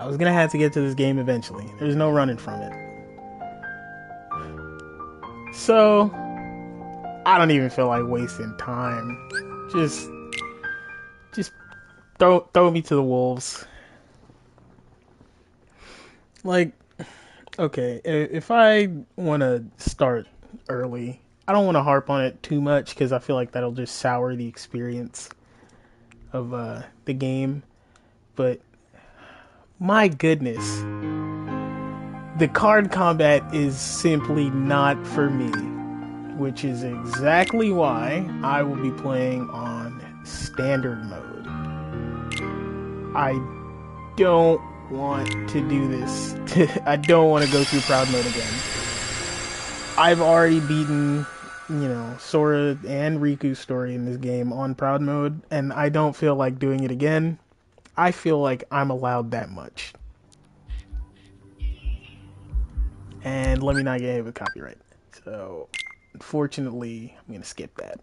I was gonna have to get to this game eventually. There's no running from it. So, I don't even feel like wasting time. Just throw me to the wolves. Like, okay, if I want to start early, I don't want to harp on it too much because I feel like that'll just sour the experience of the game. But my goodness, the card combat is simply not for me, which is exactly why I will be playing on standard mode. I don't want to do this. I don't want to go through proud mode again. I've already beaten, Sora and Riku's story in this game on proud mode, and I don't feel like doing it again. I feel like I'm allowed that much. And let me not get hit with copyright. So, unfortunately, I'm going to skip that.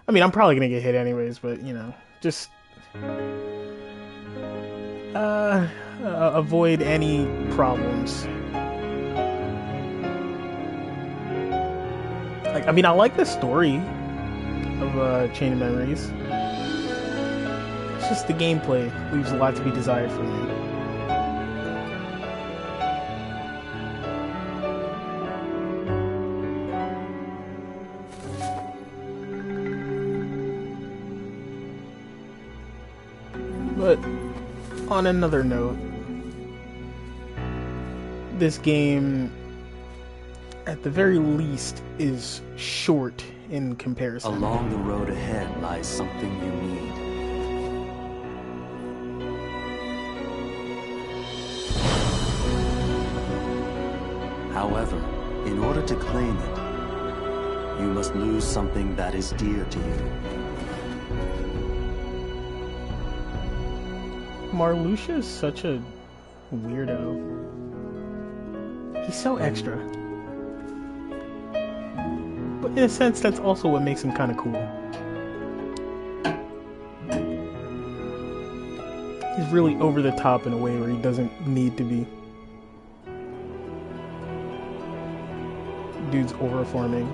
I mean, I'm probably going to get hit anyways, but, just avoid any problems. Like, I mean, I like the story of Chain of Memories. It's just the gameplay leaves a lot to be desired for me. But on another note, this game, at the very least, is short in comparison. Along the road ahead lies something you need. However, in order to claim it, you must lose something that is dear to you. Marluxia is such a weirdo. He's so extra. But in a sense, that's also what makes him kind of cool. He's really over the top in a way where he doesn't need to be. Dude's overperforming.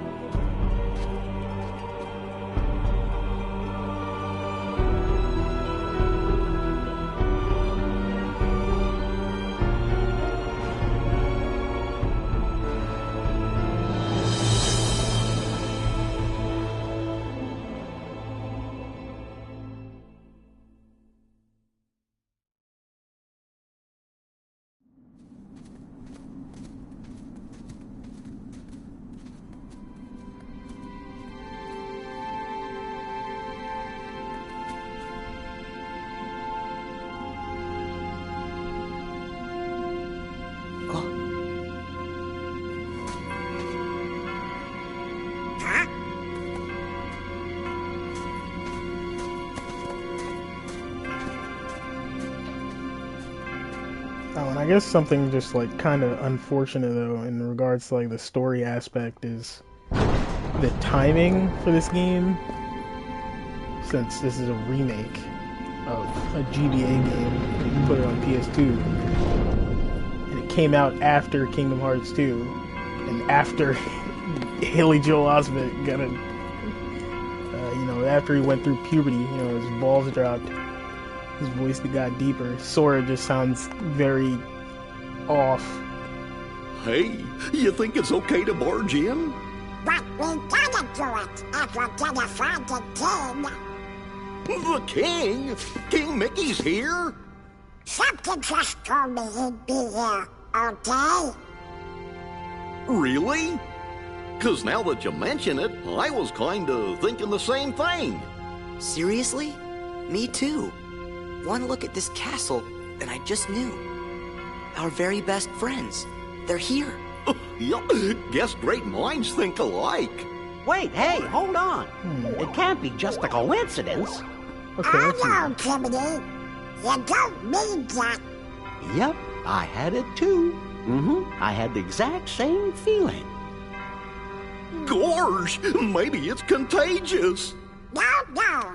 Oh, and I guess something just like kind of unfortunate though in regards to like the story aspect is the timing for this game, since this is a remake of a GBA game. You can put it on PS2, and it came out after Kingdom Hearts 2 and after Haley Joel Osment got a after he went through puberty, his balls dropped, his voice got deeper. Sora just sounds very off. Hey, you think it's okay to barge in? But we gotta do it if we're gonna find the king. The king? King Mickey's here? Something just told me he'd be here, okay? Really? 'Cause now that you mention it, I was kinda thinking the same thing. Seriously? Me too. One look at this castle, and I just knew. Our very best friends. They're here. Yup, guess great minds think alike. Wait, hey, hold on. It can't be just a coincidence. Okay, let's see. Hello, Timothy. You don't mean that. Yep, I had it too. I had the exact same feeling. Gorge, maybe it's contagious. No,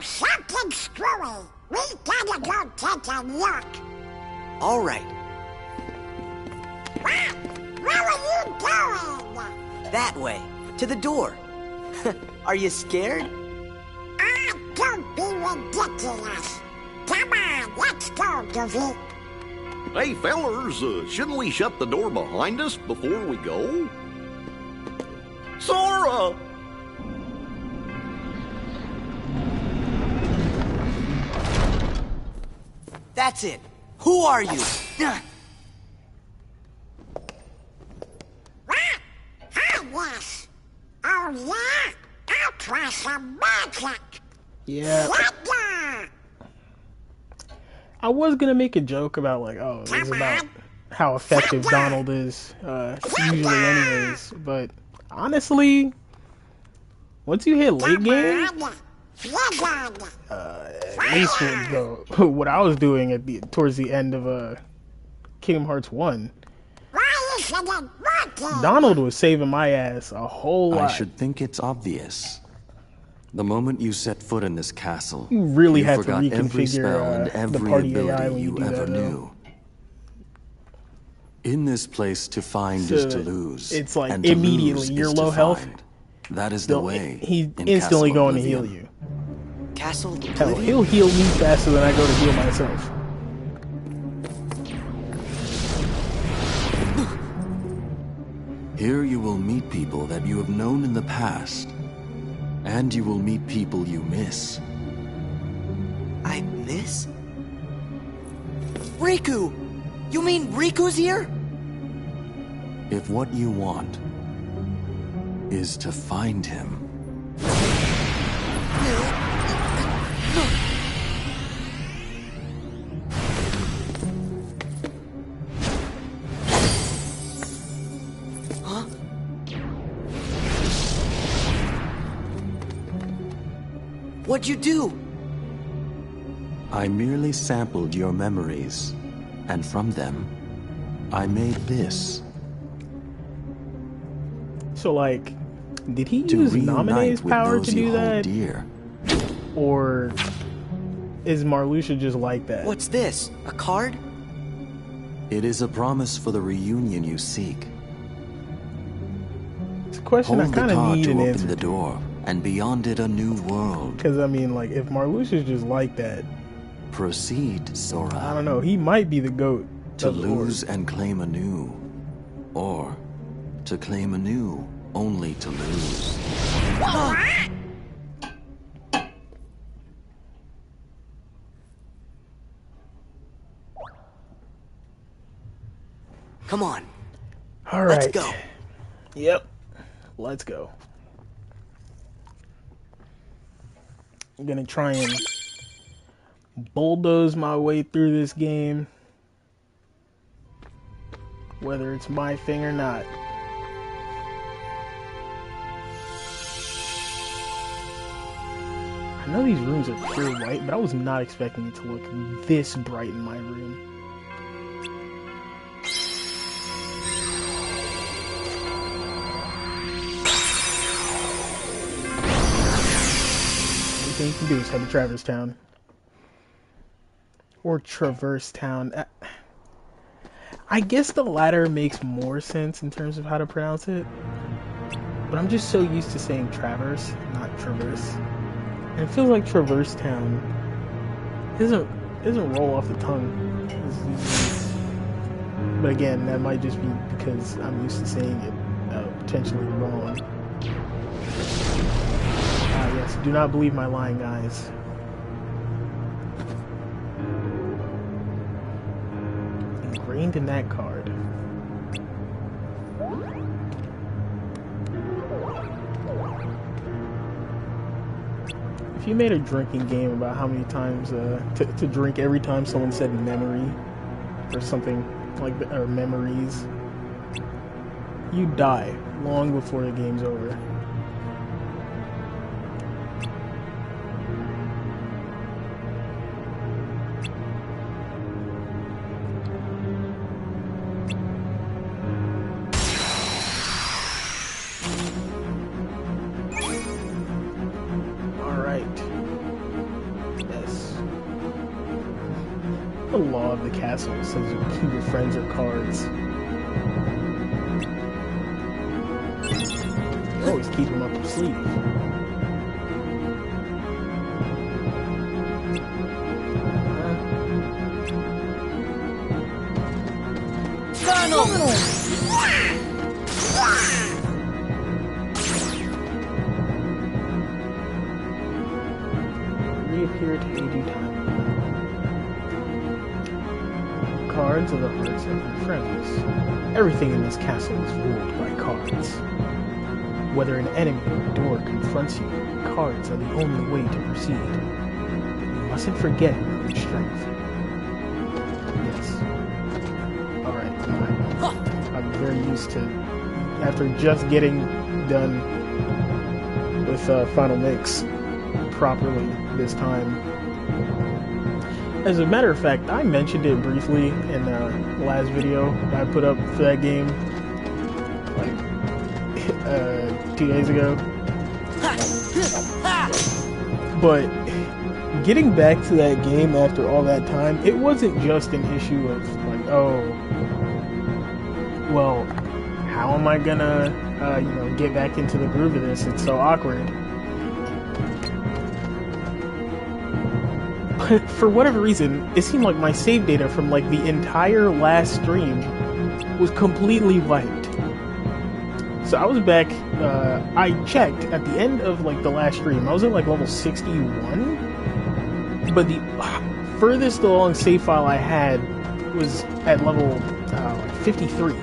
something's screwy. We gotta go take a look. All right. Where are you going? That way. To the door. Are you scared? Ah, don't be ridiculous. Come on, let's go, Goofy. Hey, fellers, shouldn't we shut the door behind us before we go? Sora! That's it. Who are you? What? Hi, yes. Oh, yeah? I'll try some magic. Yeah. Yada! I was gonna make a joke about like, oh, it's about how effective Donald is, usually anyways, but honestly, once you hit late game, at least what I was doing towards the end of Kingdom Hearts 1, Why isn't it working? Donald was saving my ass a whole lot. I should think it's obvious. The moment you set foot in this castle, You really had to forgot every reconfigure, spell and the every party AI ability when you you do ever that, though. knew. In this place, to find is to lose. It's like and to immediately lose you're is to low health. find. That is the way. He's in instantly Castle going to heal Oblivion. you. Castle Hell, Oblivion? he'll heal me faster than I go to heal myself. Here you will meet people that you have known in the past. And you will meet people you miss. I miss? Riku! You mean Riku's here? If what you want is to find him, Huh? What'd you do? I merely sampled your memories, and from them, I made this. So, like, did he To use reunite Naminé's with power those to you do hold that? dear. Or is Marluxia just like that? What's this? A card? It is a promise for the reunion you seek. It's a question Hold I the kind of card need to an open answer the to. door, and beyond it a new world. Because, I mean, like, if Marluxia's just like that, Proceed, I Sora, don't know. He might be the GOAT. to of the Horde. lose and claim anew. Or to claim anew, only to lose. Come on. All right. Let's go. Yep. Let's go. I'm gonna try and bulldoze my way through this game, whether it's my thing or not. I know these rooms are pure white, but I was not expecting it to look this bright in my room. Everything you can do is head to Traverse Town. Or Traverse Town. I guess the latter makes more sense in terms of how to pronounce it. But I'm just so used to saying Traverse, not Traverse. And it feels like Traverse Town doesn't roll off the tongue. But again, that might just be because I'm used to saying it potentially wrong. Yes, do not believe my lying eyes. Ingrained in that card. If you made a drinking game about how many times to drink every time someone said memory or something like that, or memories, you die long before the game's over. The law of the castle says you keep your friends or cards. You always keep them up your sleeve. Reappear to aid you time. Cards are the hearts of your friends. Everything in this castle is ruled by cards. Whether an enemy or a door confronts you, cards are the only way to proceed. You mustn't forget your own strength. Yes. Alright, I'm very used to, after just getting done with Final Mix properly this time. As a matter of fact, I mentioned it briefly in the last video I put up for that game, like 2 days ago. But getting back to that game after all that time, it wasn't just an issue of like, oh, well, how am I gonna, get back into the groove of this? It's so awkward. But for whatever reason, it seemed like my save data from like the entire last stream was completely wiped. So I was back, I checked at the end of like the last stream, I was at like level 61, but the furthest along save file I had was at level 53.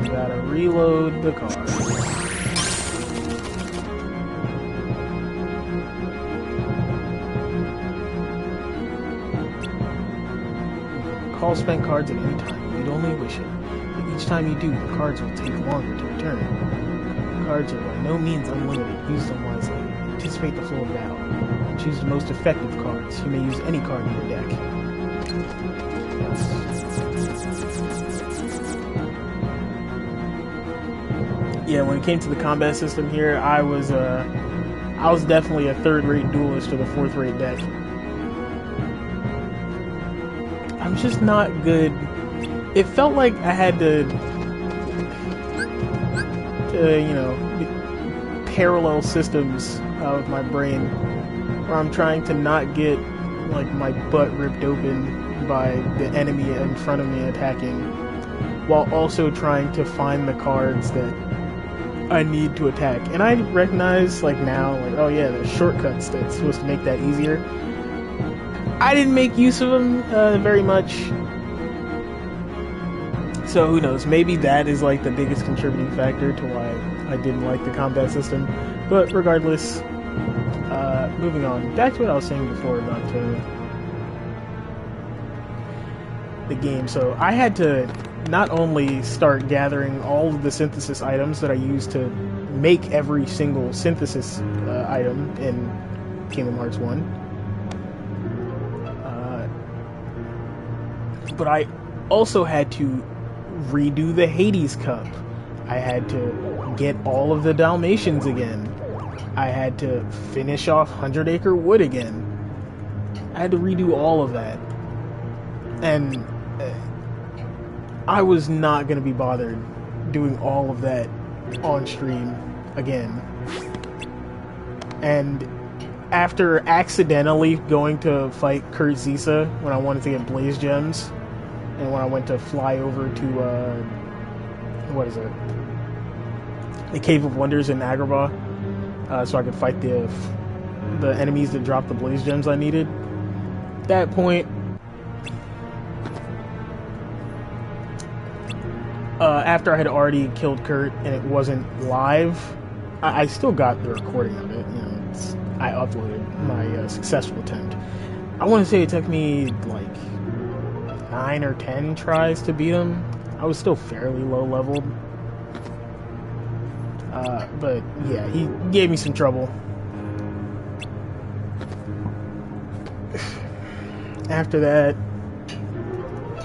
Gotta reload the car. Call spent cards at any time. You'd only wish it. But each time you do, the cards will take longer to return. Cards are by no means unlimited. Use them wisely. Anticipate the flow of battle. Choose the most effective cards. You may use any card in your deck. Yeah, when it came to the combat system here, I was definitely a third-rate duelist to the fourth-rate deck. I'm just not good. It felt like I had to parallel systems of my brain, where I'm trying to not get like my butt ripped open by the enemy in front of me attacking, while also trying to find the cards that I need to attack. And I recognize, like, now, like, oh yeah, there's shortcuts that's supposed to make that easier. I didn't make use of them very much. So who knows, maybe that is like the biggest contributing factor to why I didn't like the combat system. But regardless, moving on. Back to what I was saying before about the game. So I had to not only start gathering all of the synthesis items that I use to make every single synthesis item in Kingdom Hearts 1, but I also had to redo the Hades Cup. I had to get all of the Dalmatians again. I had to finish off 100 Acre Wood again. I had to redo all of that. And I was not going to be bothered doing all of that on stream again. And after accidentally going to fight Kurt Zisa when I wanted to get Blaze Gems, and when I went to fly over to, what is it? The Cave of Wonders in Agrabah, so I could fight the enemies that dropped the Blaze Gems I needed. At that point, after I had already killed Kurt and it wasn't live, I still got the recording of it. You know, I uploaded my successful attempt. I want to say it took me like 9 or 10 tries to beat him. I was still fairly low leveled. But yeah, he gave me some trouble. After that,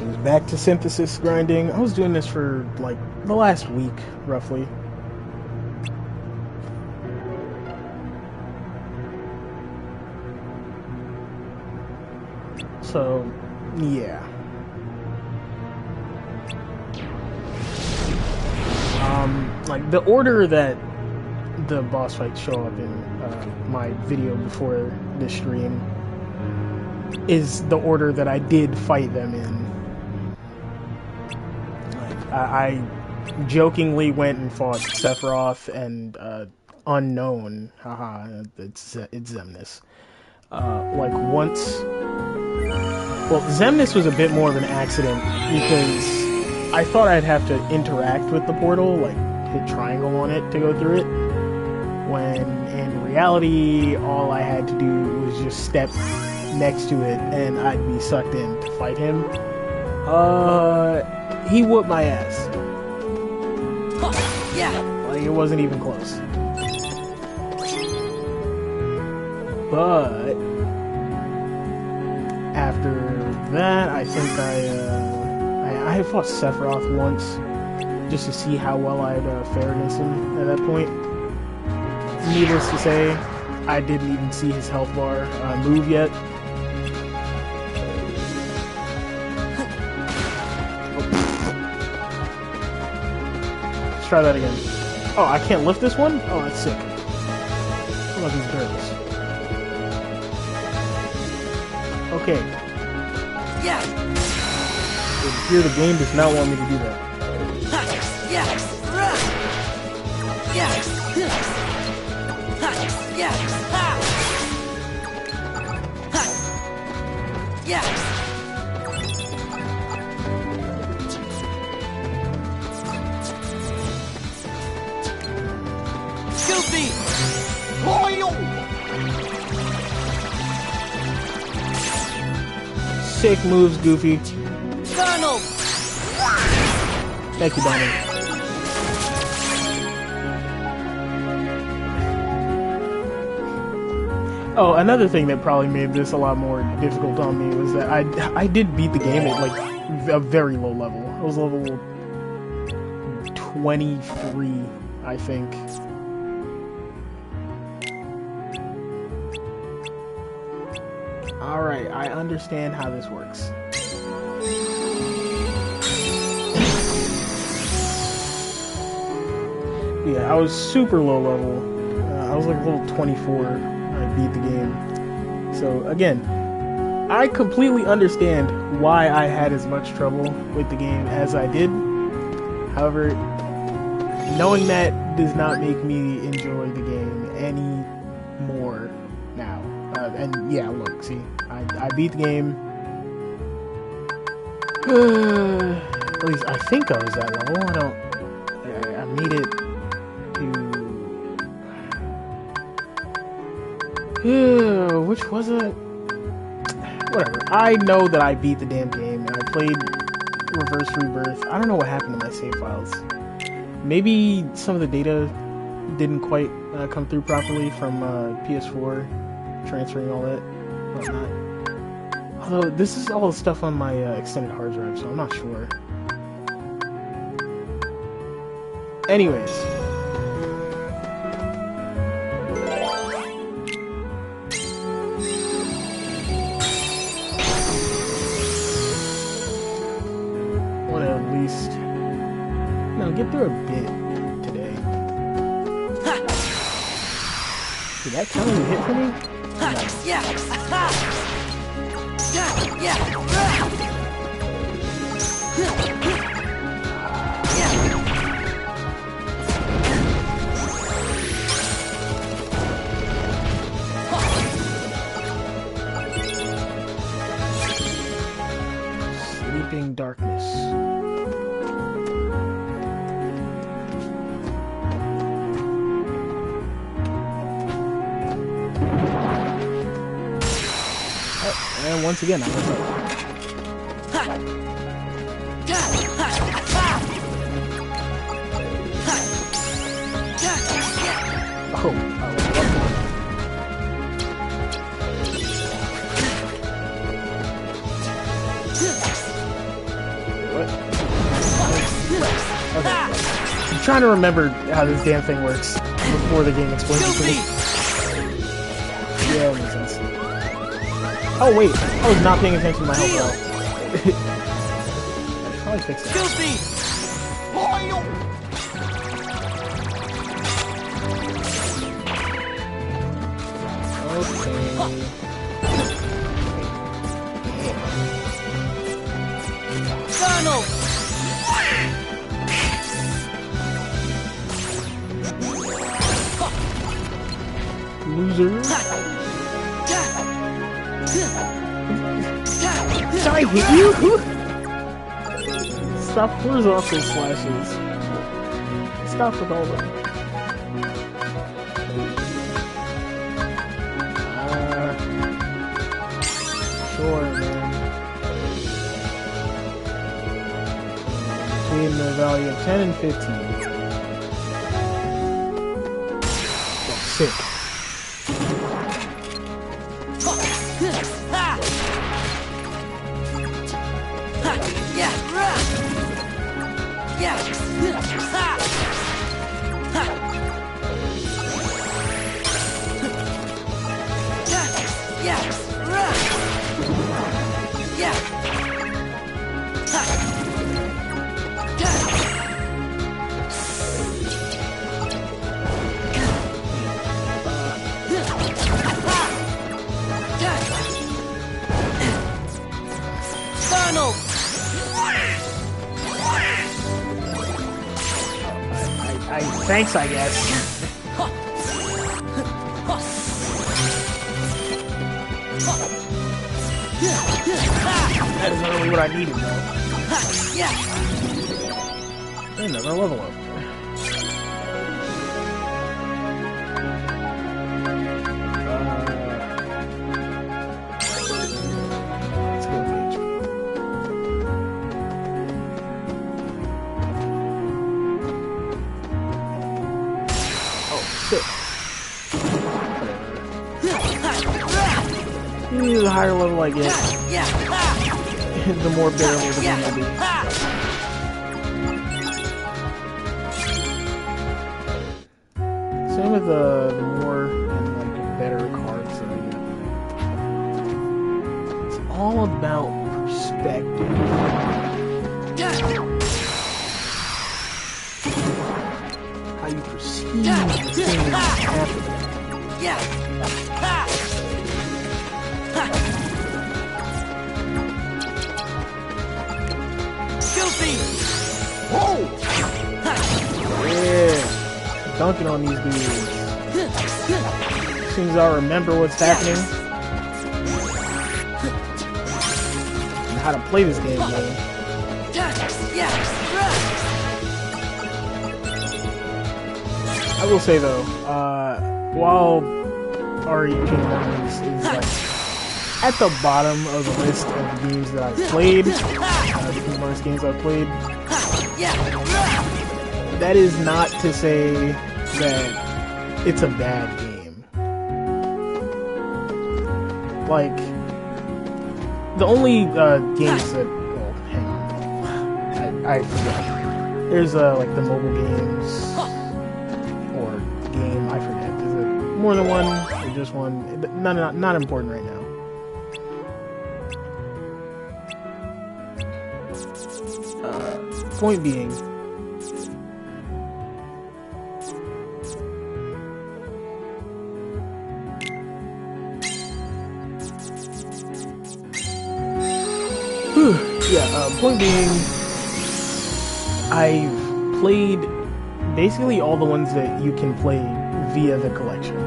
It was back to synthesis grinding. I was doing this for like the last week, roughly. So, yeah. Like the order that the boss fights show up in my video before this stream is the order that I did fight them in. Like, I jokingly went and fought Sephiroth and Unknown. Haha, it's Xemnas. Like once. Well, Xemnas was a bit more of an accident because I thought I'd have to interact with the portal, like hit triangle on it to go through it. When in reality, all I had to do was just step next to it and I'd be sucked in to fight him. He whooped my ass. Yeah. Like, it wasn't even close. But after that, I think I had fought Sephiroth once just to see how well I'd fare against him at that point. Needless to say, I didn't even see his health bar move yet. Let's try that again. Oh, I can't lift this one? Oh, that's sick. How about these barrels? Okay. Yeah. Here, the game does not want me to do that. Yeah. Yeah. Yeah. Yeah. Goofy. Sick moves, Goofy. Donald. Thank you, Donald. Oh, another thing that probably made this a lot more difficult on me was that I did beat the game at like a very low level. I was level 23, I think. Alright, I understand how this works. Yeah, I was super low level. I was like level 24 when I beat the game. So again, I completely understand why I had as much trouble with the game as I did. However, knowing that does not make me enjoy the game any more now. And yeah, look, see, I beat the game. At least I think I was that level. I made it to... which was it? Whatever. I know that I beat the damn game, and I played Reverse Rebirth. I don't know what happened to my save files. Maybe some of the data didn't quite come through properly from PS4, transferring all that, whatnot. Although, this is all the stuff on my extended hard drive, so I'm not sure. Anyways. Get through a bit today. Did that count as a hit for me? Sleeping Darkness. And once again, I was like... Oh, I'm trying to remember how this damn thing works before the game explains it to me. Yeah, that makes sense. Oh wait, I was not paying attention to my health roll. Probably fix that. Donald! Loser. Did I hit you? Stop, where's off those slashes? Stop with all that. Sure, man. Between the value of 10 and 15. Oh, sick. Thanks, I guess. That is not really what I needed, though. Another level up. Let's go with HP. The higher level I get, the more bearable the game will be. Same with the more and like better cards that I get. It's all about perspective. How you perceive the things happening. Yeah, dunking on these dudes. As soon as I remember what's happening and how to play this game. I will say though, while RE Kingdoms is like at the bottom of the list of games that I've played, the most games I've played, that is not to say that it's a bad game. Like, the only games that, well, hang on, I forget. There's like the mobile games, or game, I forget. Is it more than one, or just one? Not important right now. Point being, point being, I've played basically all the ones that you can play via the collection.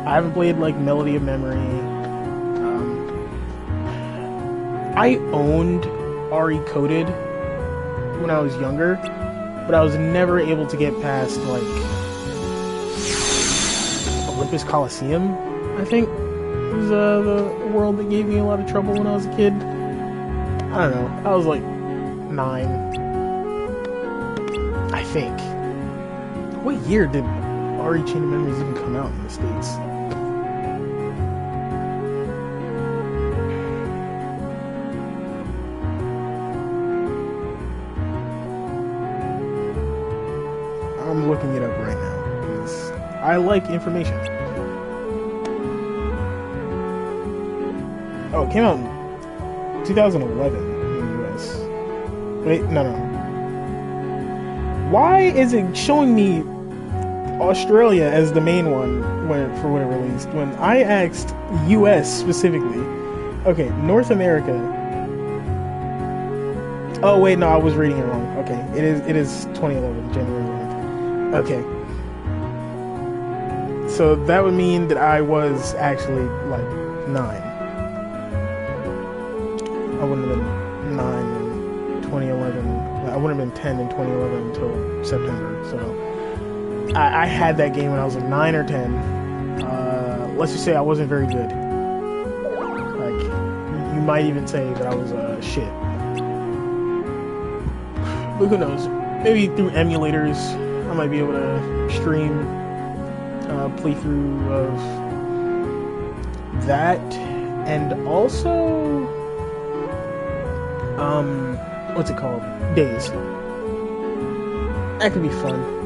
I haven't played like Melody of Memory. I owned RE Coded when I was younger, but I was never able to get past like Olympus Coliseum, I think was the world that gave me a lot of trouble when I was a kid. I don't know, I was like 9, I think. What year did RE Chain of Memories even come out in the States? I like information. Oh, it came out in 2011 in the US. Wait, no. Why is it showing me Australia as the main one for when it released? When I asked US specifically. Okay, North America. Oh wait, no, I was reading it wrong. Okay, it is 2011, January 11th. Okay. So that would mean that I was actually like 9. I wouldn't have been 9 in 2011. I wouldn't have been 10 in 2011 until September. So I had that game when I was like 9 or 10. Let's just say I wasn't very good. Like, you might even say that I was shit. But who knows? Maybe through emulators, I might be able to stream playthrough of that, and also what's it called? Days. That could be fun.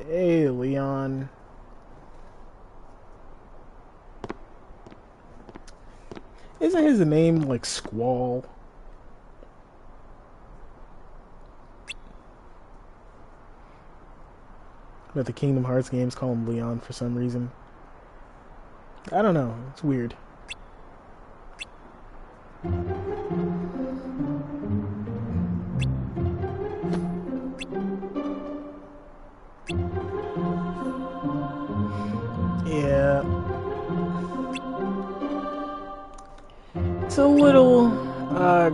Hey, Leon. Isn't his name like Squall? But the Kingdom Hearts games call him Leon for some reason. I don't know. It's weird. Yeah. It's a little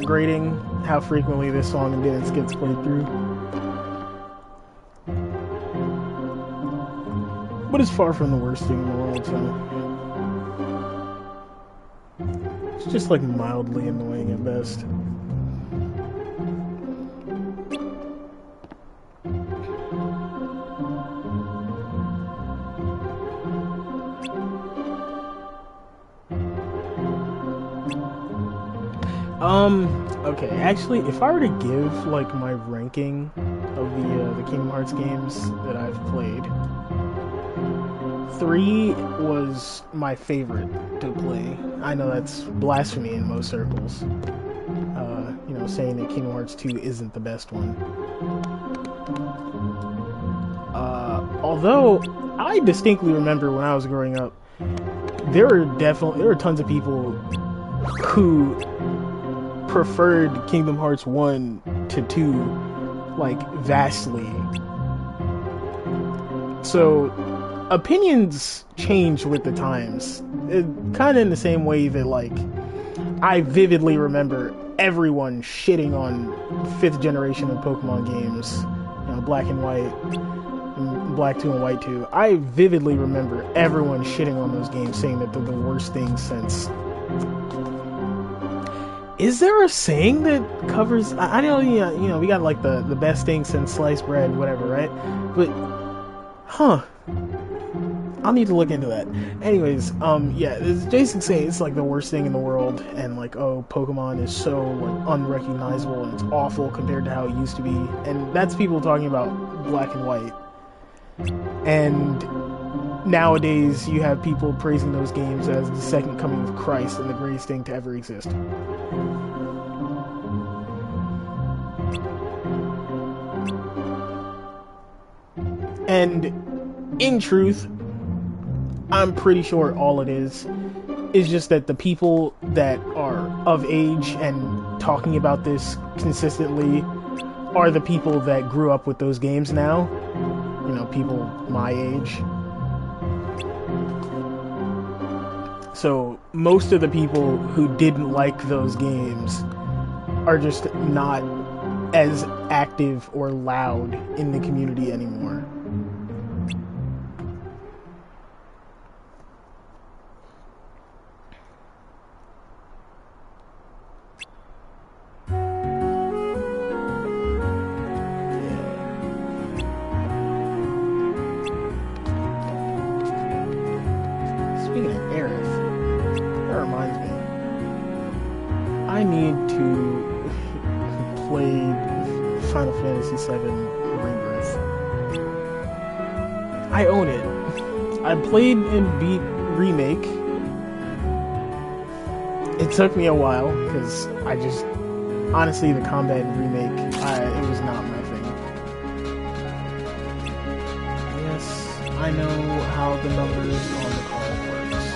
grating how frequently this song and dance gets played through. But it's far from the worst thing in the world, so it's just like mildly annoying at best. Okay, actually, if I were to give, like, my ranking of the Kingdom Hearts games that I've played, 3 was my favorite to play. I know that's blasphemy in most circles. You know, saying that Kingdom Hearts 2 isn't the best one. Although, I distinctly remember when I was growing up, there were tons of people who preferred Kingdom Hearts 1 to 2, like, vastly. So, opinions change with the times. Kind of in the same way that, like, I vividly remember everyone shitting on 5th generation of Pokemon games. You know, Black and White, and Black 2 and White 2. I vividly remember everyone shitting on those games, saying that they're the worst things since... Is there a saying that covers... I know, you know, we got, like, the best thing since sliced bread, whatever, right? But, I'll need to look into that. Anyways, yeah, as Jason saying, it's, like, the worst thing in the world, and, like, oh, Pokemon is so, like, unrecognizable, and it's awful compared to how it used to be, and that's people talking about Black and White. And nowadays, you have people praising those games as the second coming of Christ and the greatest thing to ever exist. And in truth, I'm pretty sure all it is just that the people that are of age and talking about this consistently are the people that grew up with those games now. You know, people my age. So most of the people who didn't like those games are just not as active or loud in the community anymore. need to play Final Fantasy VII Rebirth. I own it. I played and beat Remake. It took me a while because I just honestly the combat in Remake it was not my thing. Yes, I know how the numbers on the card works.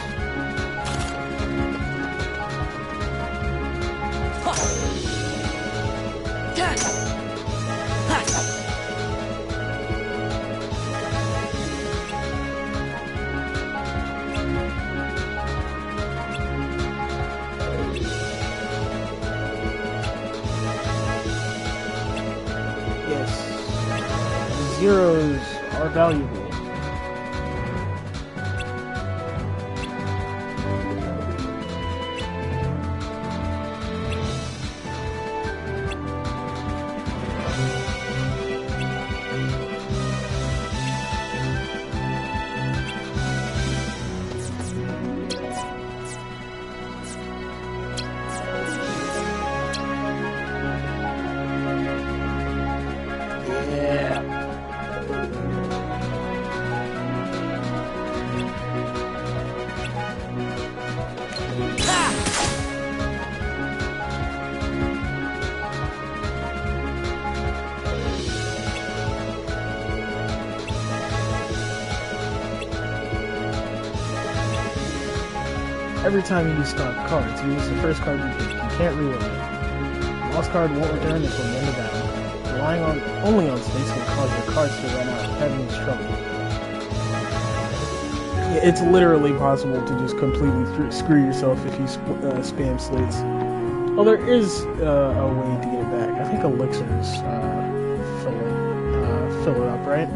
Yes, the zeros are valuable. Every time you discard cards, you use the first card you pick. You can't reload it. The lost card won't return until the end of battle. Relying only on space can cause your cards to run out, having this trouble. It's literally possible to just completely screw yourself if you spam slates. Oh, there is a way to get it back. I think elixirs fill it up, right?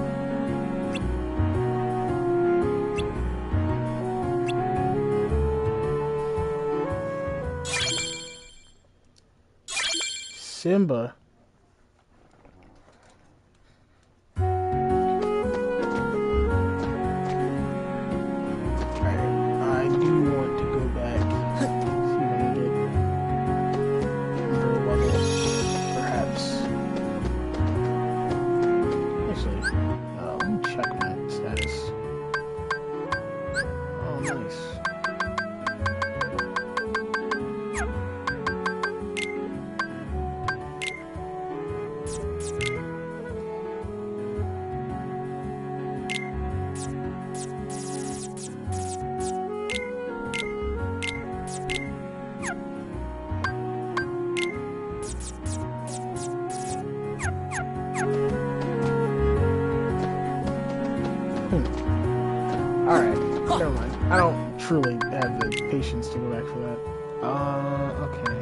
Simba. Alright, I do want to go back, see if I can get Umbrella level, perhaps. Actually, let me check my status. Oh, nice. Alright, never mind. I don't truly have the patience to go back for that. Okay.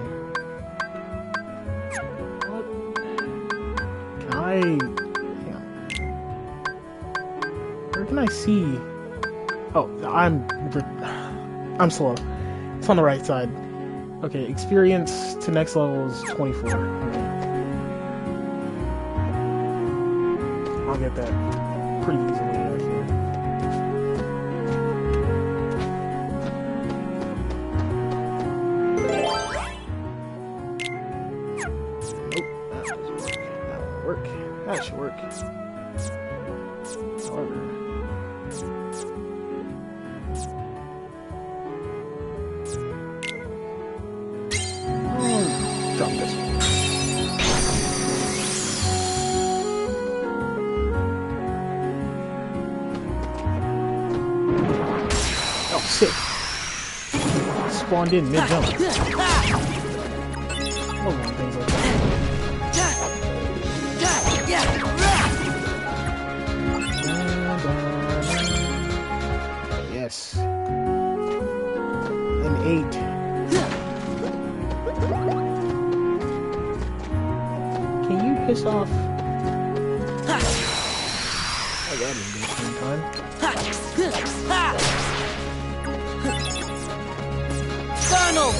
What? Can I... Hang on. Where can I see... Oh, I'm slow. It's on the right side. Okay, experience to next level is 24. Okay. I'll get that pretty easily, I feel. That should work. However, drop this one. Oh, sick. Spawned in mid-jump. Love when things like that. Yes. An 8. Can you piss off? Oh, that didn't go in time. Donald!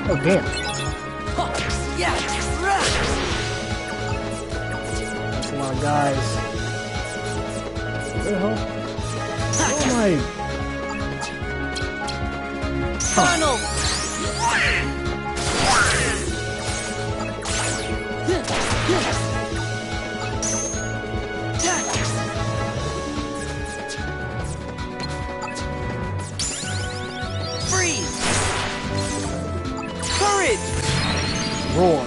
Oh, damn. That's a lot of guys. Where the hell? Where am I? Tunnel! Freeze! Courage! Roar.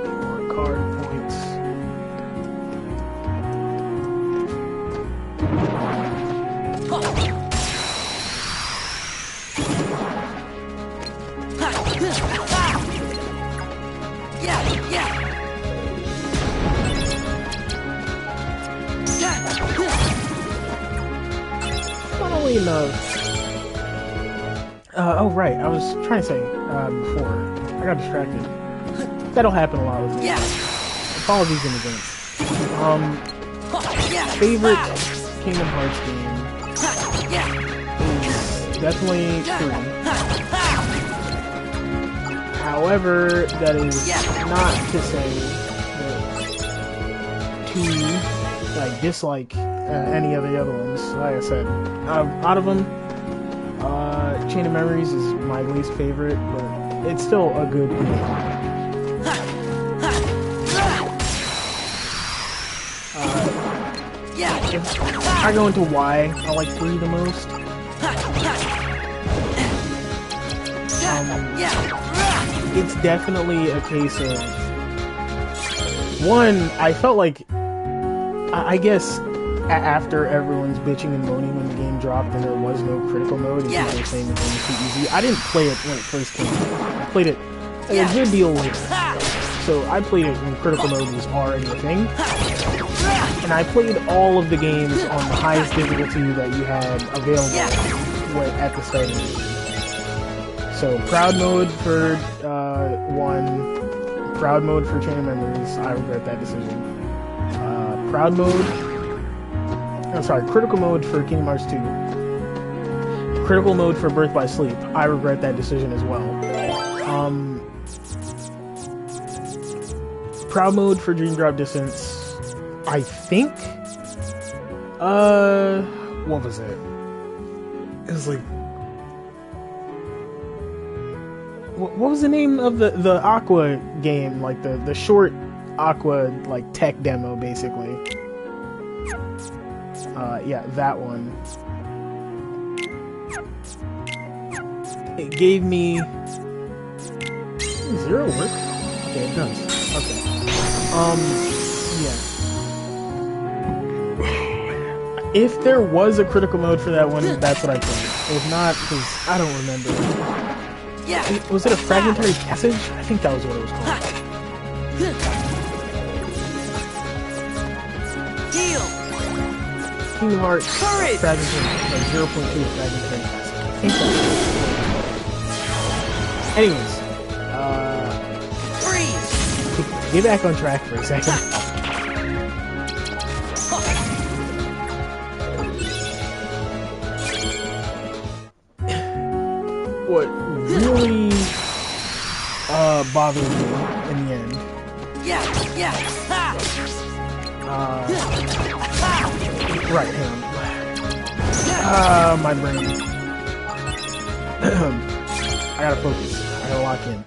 More card points. Funnily enough. Oh right, I was trying to say before. I got distracted. That'll happen a lot with me. Apologies in advance. Favorite Kingdom Hearts game is definitely 3. However, that is not to say that I dislike any of the other ones. Like I said, out of them, Chain of Memories is my least favorite, but it's still a good game. If I go into why I like 3 the most, it's definitely a case of, one, I felt like, I guess, after everyone's bitching and moaning when the game dropped and there was no critical mode, and people were saying the game was too easy, I didn't play it when it first came out. I played it a good deal later. So I played it when critical mode was already a thing. And I played all of the games on the highest difficulty that you had available at the start of the game. So Proud Mode for 1, Proud Mode for Chain of Memories, I regret that decision. Proud Mode, I'm sorry, Critical Mode for Kingdom Hearts 2. Critical Mode for Birth by Sleep, I regret that decision as well. Proud Mode for Dream Drop Distance, I think, what was it? It was like, what was the name of the Aqua game? Like the short Aqua, like, tech demo, basically. Yeah, that one. It gave me... Does Zero work? Okay, it does. Okay. Yeah. If there was a critical mode for that one, that's what I played. If not, because I don't remember. Was it a fragmentary passage? I think that was what it was called. Heal! Kingdom Hearts Courage! fragmentary, like 0.2 fragmentary passage. I think that's Anyways, Freeze! get back on track for a second. What really bothered me in the end. Right, hang on. My brain. I gotta focus. I gotta lock in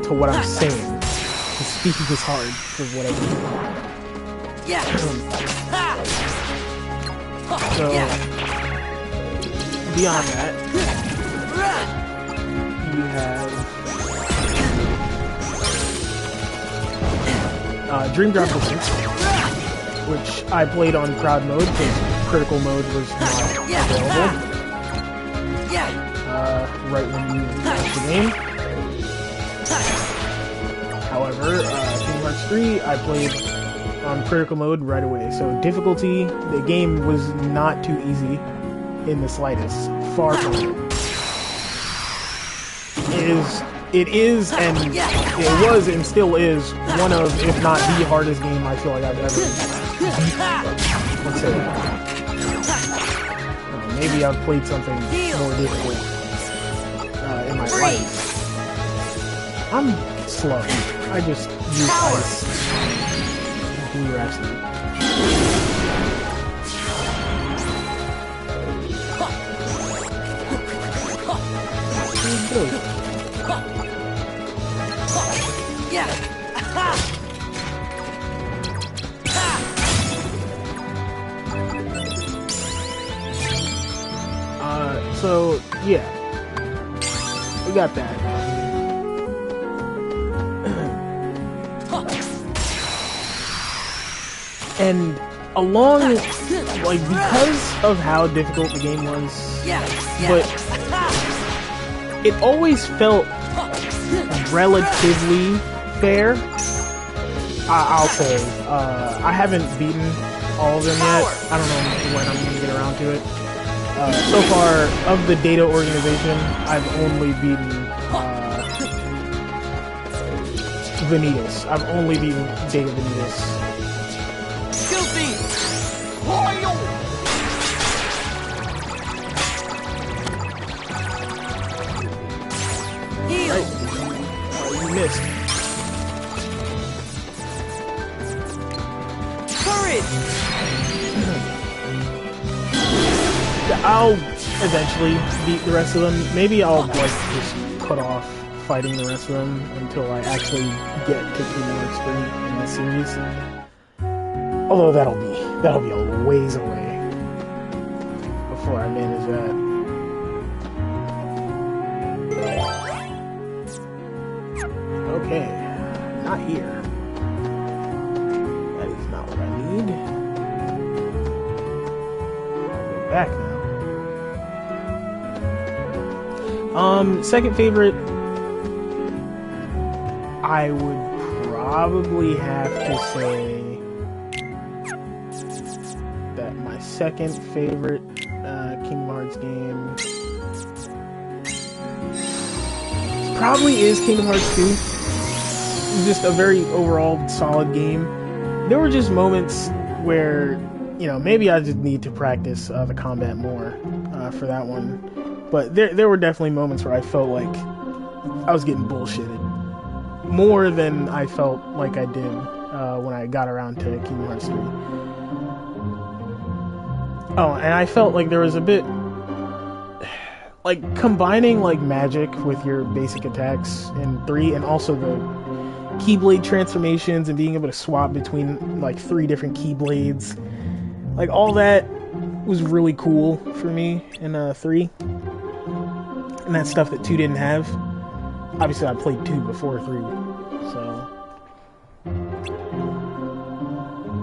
to what I'm saying. Speaking is hard for what I do. So, beyond that, you have Dream Drop Distance, which I played on crowd mode because critical mode was not available. Right when you launched the game. However, Kingdom Hearts 3, I played on critical mode right away. So difficulty, the game was not too easy in the slightest. Far from it. It is, and it was and still is one of, if not the hardest game I feel like I've ever beat. Let's say, maybe I've played something more difficult in my life. I'm slow. I just use ice. Blue Rhapsody. Yeah. So yeah, we got that. And along, like, because of how difficult the game was, but it always felt relatively fair. I'll say. I haven't beaten all of them yet. I don't know when I'm going to get around to it. So far, of the Data organization, I've only beaten Vanitas. I've only beaten Data Vanitas. Guilty. Heal. Right. You missed. Courage. I'll eventually beat the rest of them. Maybe I'll like just put off fighting the rest of them until I actually get to Kingdom Hearts 3 in the series. Although that'll be a ways away before I manage that. Okay, not here. That is not what I need. I'll go back now. Second favorite, I would probably have to say that my second favorite Kingdom Hearts game probably is Kingdom Hearts 2. Just a very overall solid game. There were just moments where, you know, maybe I just need to practice the combat more for that one. But there were definitely moments where I felt like I was getting bullshitted. More than I felt like I did when I got around to Kingdom Hearts 3. Oh, and I felt like there was a bit... like, combining, like, magic with your basic attacks in 3, and also the Keyblade transformations and being able to swap between, like, 3 different Keyblades. Like, all that was really cool for me in 3. And that's stuff that 2 didn't have. Obviously, I played 2 before 3, so...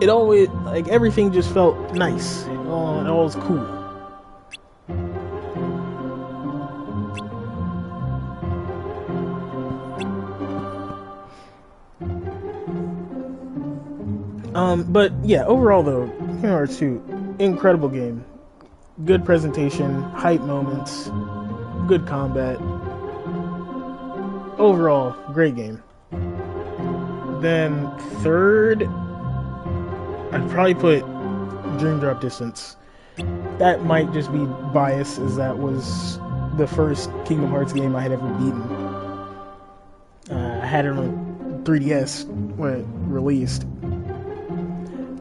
it always, like, everything just felt nice. It all was cool. But yeah, overall though, Kingdom Hearts 2, incredible game. Good presentation, hype moments, good combat. Overall, great game. Then third, I'd probably put Dream Drop Distance. That might just be bias, as that was the first Kingdom Hearts game I had ever beaten. I had it on 3DS when it released.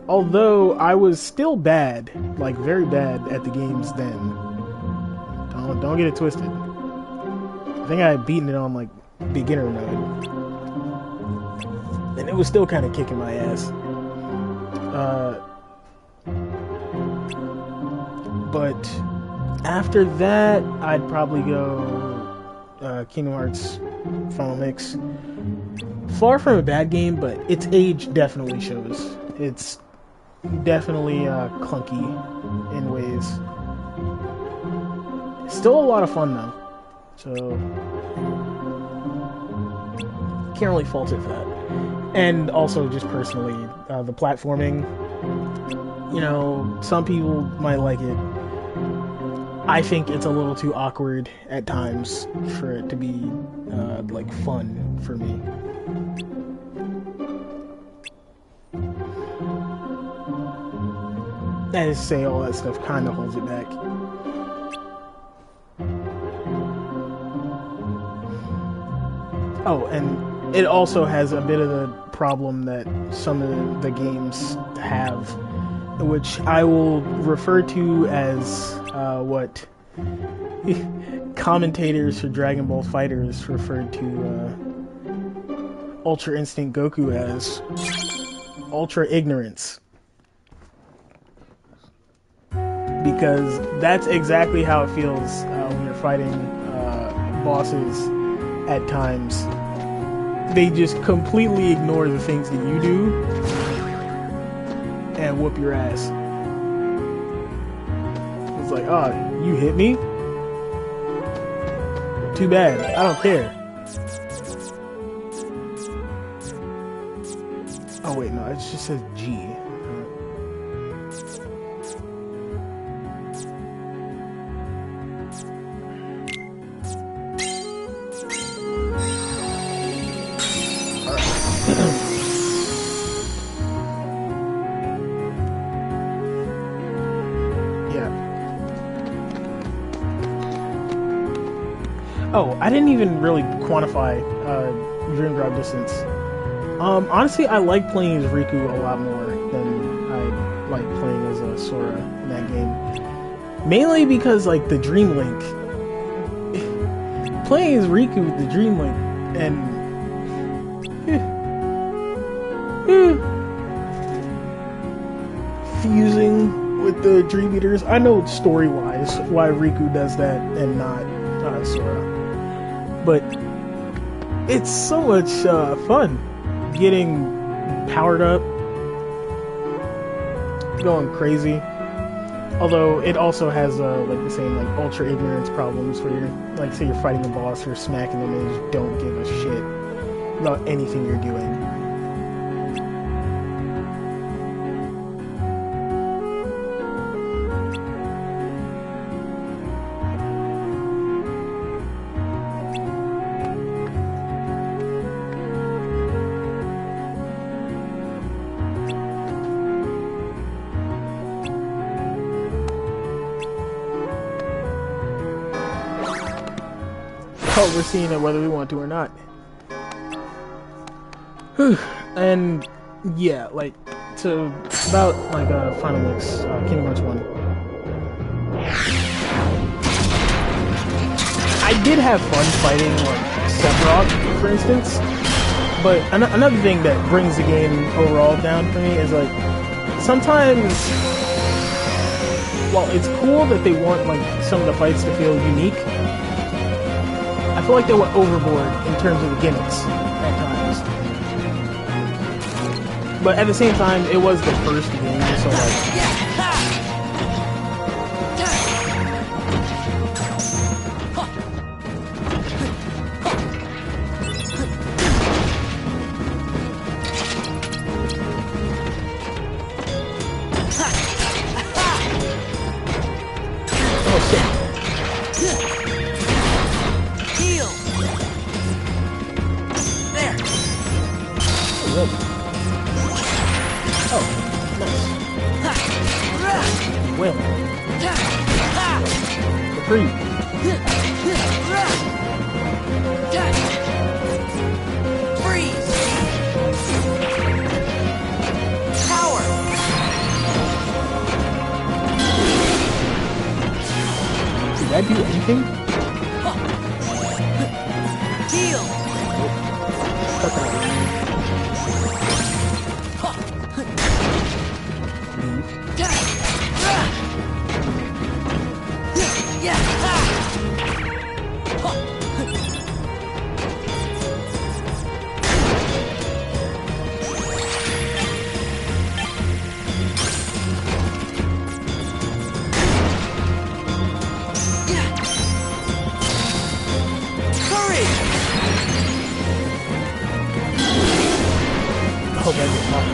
Although I was still bad, like very bad at the games then. Don't get it twisted. I think I had beaten it on like beginner mode, and it was still kind of kicking my ass. But after that, I'd probably go Kingdom Hearts Final Mix. Far from a bad game, but its age definitely shows. It's definitely clunky in ways. Still a lot of fun though, so can't really fault it for that. And also just personally, the platforming, you know, some people might like it. I think it's a little too awkward at times for it to be like fun for me. That is to say, all that stuff kind of holds it back. Oh, and it also has a bit of the problem that some of the games have, which I will refer to as what commentators for Dragon Ball FighterZ referred to Ultra Instinct Goku as Ultra Ignorance. Because that's exactly how it feels when you're fighting bosses at times. They just completely ignore the things that you do and whoop your ass. It's like, oh, you hit me? Too bad. I don't care. Oh wait, no, it just says G. Oh, I didn't even really quantify Dream Drop Distance. Honestly, I like playing as Riku a lot more than I like playing as Sora in that game. Mainly because, like, the Dream Link. Playing as Riku with the Dream Link and... fusing with the Dream Eaters. I know story-wise why Riku does that and not Sora. But it's so much fun getting powered up, going crazy. Although it also has like the same like ultra ignorance problems where you're like, say you're fighting a boss, you're smacking them and they just don't give a shit about anything you're doing. Oh, we're seeing it whether we want to or not. And yeah, like, so about like Final Mix, Kingdom Hearts 1. I did have fun fighting like Sephiroth, for instance, but another thing that brings the game overall down for me is like sometimes, while it's cool that they want like some of the fights to feel unique, I feel like they went overboard in terms of the gimmicks at times. But at the same time, it was the first game, so like... Oh, shit. Oh, nice. Well. The free. Freeze! Power! Did that do anything? Heal! Fuck out. I hope I get caught.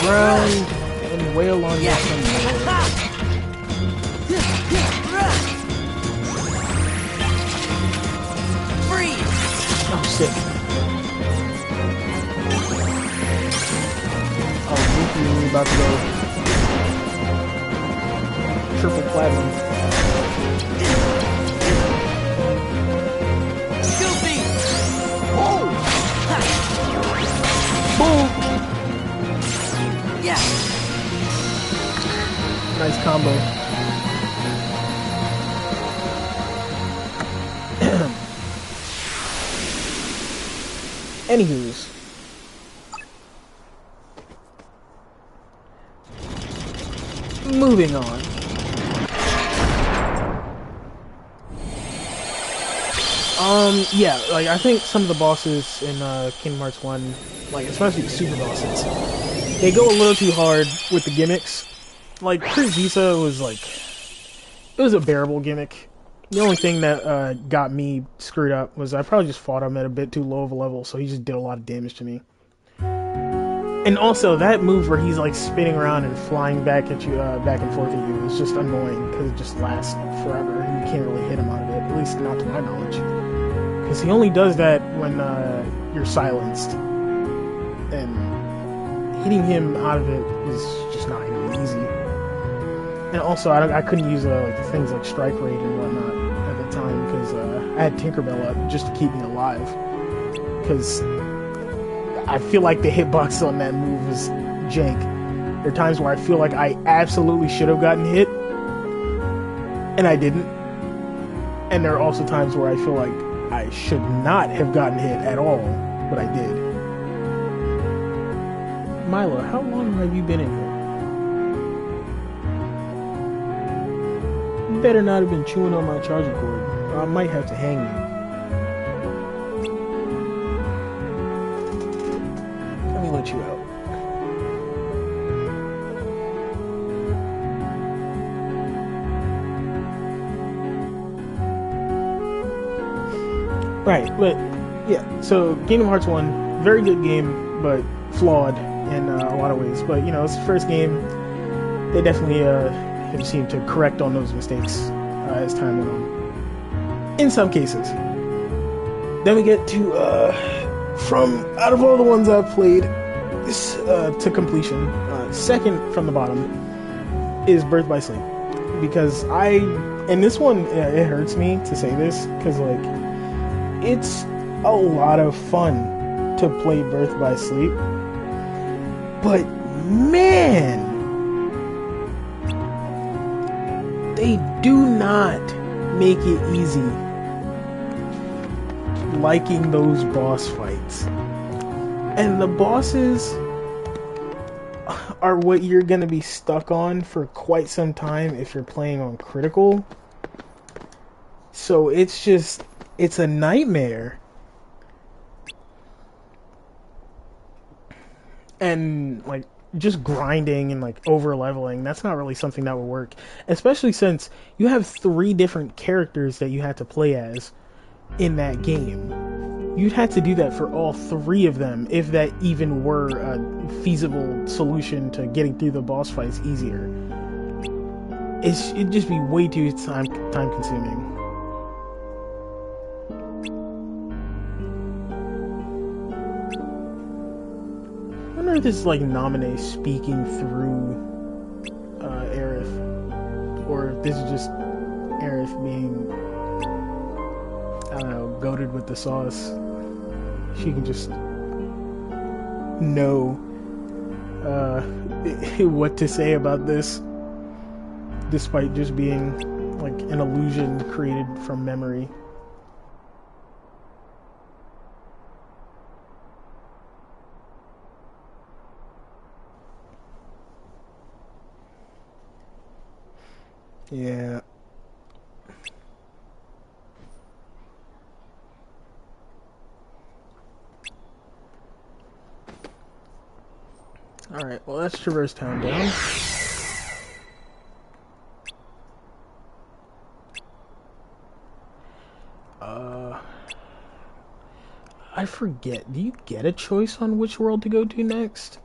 ground and wail on you some more. Freeze! Oh, sick. Oh, Luffy about to go triple platinum. Goofy! Boom! Yeah! Nice combo. Anywho's. Moving on. Yeah, like, I think some of the bosses in, Kingdom Hearts 1, like, especially the super bosses, they go a little too hard with the gimmicks. Like, Prince Visa was, like, it was a bearable gimmick. The only thing that, got me screwed up was I probably just fought him at a bit too low of a level, so he just did a lot of damage to me. And also, that move where he's, like, spinning around and flying back at you, back and forth at you is just annoying, because it just lasts forever, and you can't really hit him out of it, at least not to my knowledge. Because he only does that when, you're silenced. And hitting him out of it is just not going to be easy. And also, I couldn't use, like, things like Strike Rate and whatnot at the time, because, I had Tinkerbell up just to keep me alive. Because I feel like the hitbox on that move is jank. There are times where I feel like I absolutely should have gotten hit, and I didn't. And there are also times where I feel like I should not have gotten hit at all, but I did. Milo, how long have you been in here? You better not have been chewing on my charger cord, or I might have to hang you. Let me let you out. Right, but yeah, so Kingdom Hearts 1, very good game, but flawed in a lot of ways. But, you know, it's the first game. They definitely have seemed to correct on those mistakes as time went on. In some cases. Then we get to, from out of all the ones I've played, this to completion, second from the bottom is Birth by Sleep. Because and this one, it hurts me to say this, because, like, it's a lot of fun to play Birth by Sleep, but man, they do not make it easy liking those boss fights. And the bosses are what you're gonna be stuck on for quite some time if you're playing on critical. So it's a nightmare. And, like, just grinding and, like, over leveling, that's not really something that would work. Especially since you have 3 different characters that you have to play as in that game. You'd have to do that for all 3 of them if that even were a feasible solution to getting through the boss fights easier. It'd just be way too time consuming. I wonder if this is like Naminé speaking through Aerith, or if this is just Aerith being, I don't know, goated with the sauce. She can just know what to say about this, despite just being like an illusion created from memory. Yeah. Alright, well, that's Traverse Town down. I forget. Do you get a choice on which world to go to next?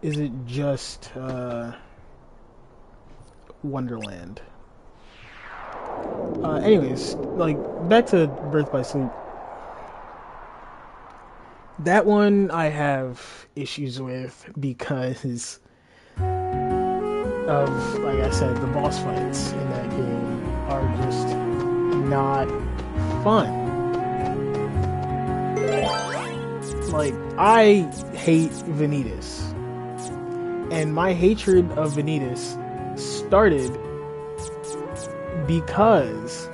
is it just Wonderland? Anyways, like, back to Birth by Sleep. That one I have issues with because of, like I said, the boss fights in that game are just not fun. Like, I hate Vanitas. And my hatred of Vanitas started because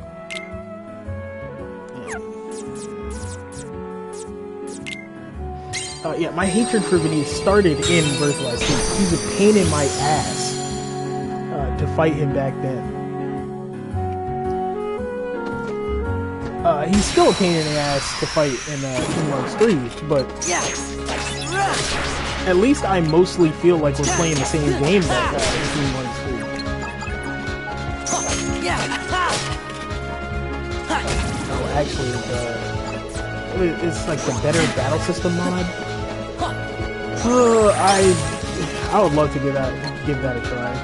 my hatred for Vanitas started in Birth by Sleep. He's a pain in my ass to fight him back then. He's still a pain in the ass to fight in Kingdom Hearts 3, but at least I mostly feel like we're playing the same game that in Kingdom Hearts 3. Oh, actually, it's like the better battle system mod. I would love to give that a try.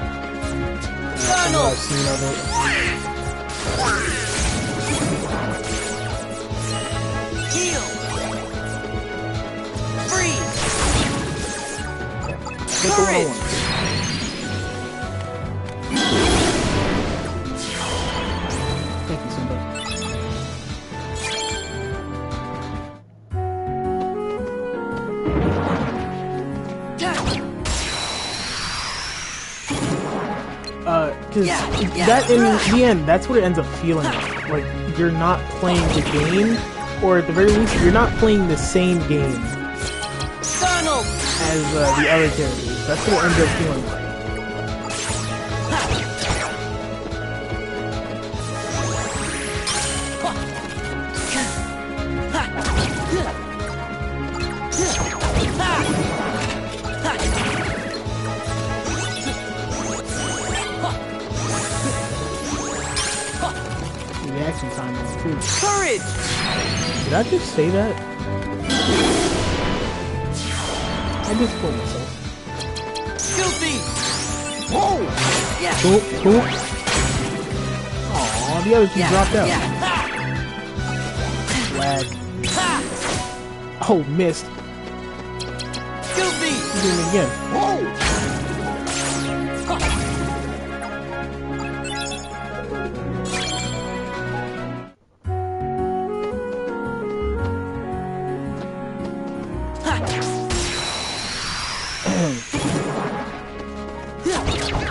From what I've seen of it. Heal. Freeze. Courage. Thank you, Simba. Because that, in the end, that's what it ends up feeling like. Like, you're not playing the game, or at the very least, you're not playing the same game as the other characters. That's what it ends up feeling like. Reaction time is too. Courage. Did I just say that? I just told myself. Guilty. Whoa! Yeah. Cool, cool. Aw, the other two dropped out. Lag. Oh, missed. Guilty. Doing it again. Whoa!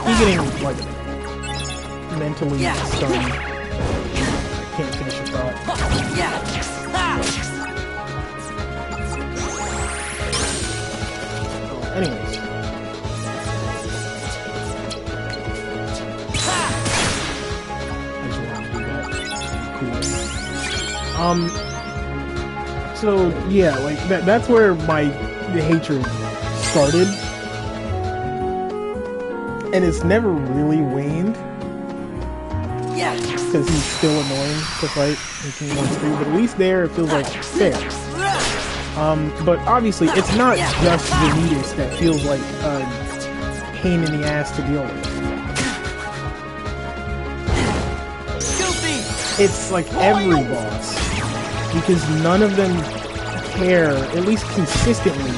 He's getting, like, mentally stunned. Can't finish a thought. Oh, anyways. I just wanted to do that. Cool. So, yeah, like, that's where the hatred started. And it's never really waned. Because he's still annoying to fight in Kingdom Hearts 3, but at least there it feels like fair. But obviously it's not just Vanitas that feels like a pain in the ass to deal with. It's like every boss. Because none of them care, at least consistently,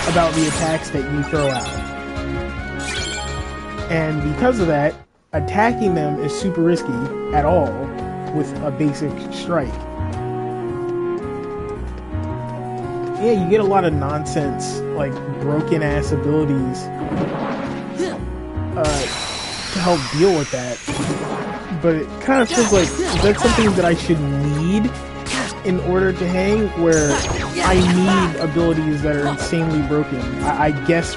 about the attacks that you throw out. And because of that, attacking them is super risky at all with a basic strike. Yeah, you get a lot of nonsense, like broken ass abilities to help deal with that. But it kind of feels like that's something that I should need in order to hang, where I need abilities that are insanely broken. I guess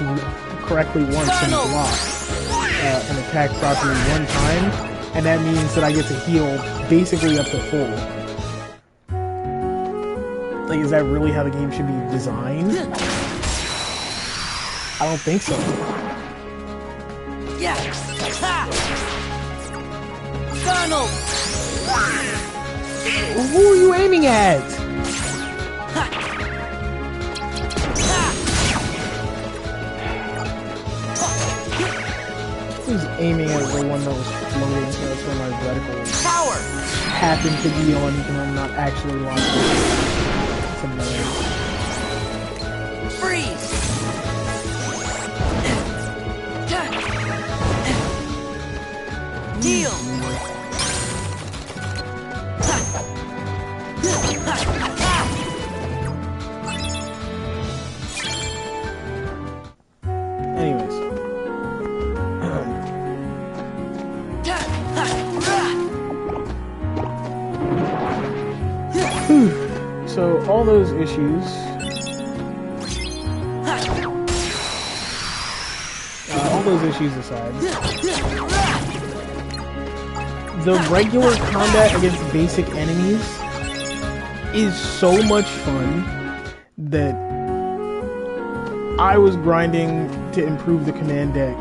correctly once and block. An attack properly one time, and that means that I get to heal basically up to full. Like, is that really how the game should be designed? I don't think so. Donald. Who are you aiming at? was aiming at the one that was floating, so that's where my reticle Power! happened to be on, even though I'm not actually watching it. It's annoying. Freeze! Heal! Anyways. So all those issues, aside, the regular combat against basic enemies is so much fun that I was grinding to improve the command deck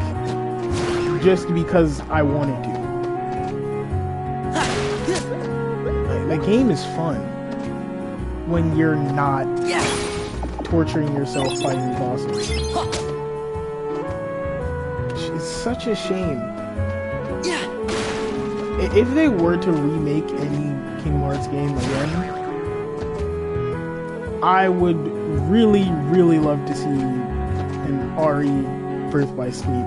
just because I wanted to. The game is fun when you're not torturing yourself fighting bosses. It's such a shame. If they were to remake any Kingdom Hearts game again, I would really, really love to see an RE Birth by Sleep.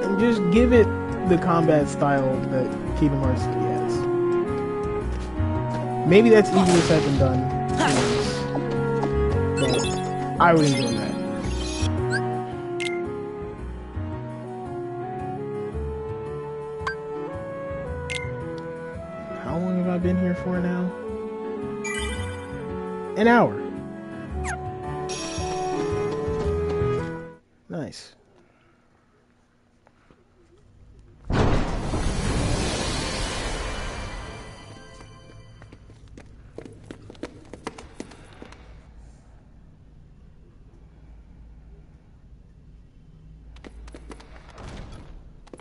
And just give it the combat style that Kingdom Hearts 3 has. Maybe that's easier said than done, but I would enjoy that. How long have I been here for now? An hour. Nice.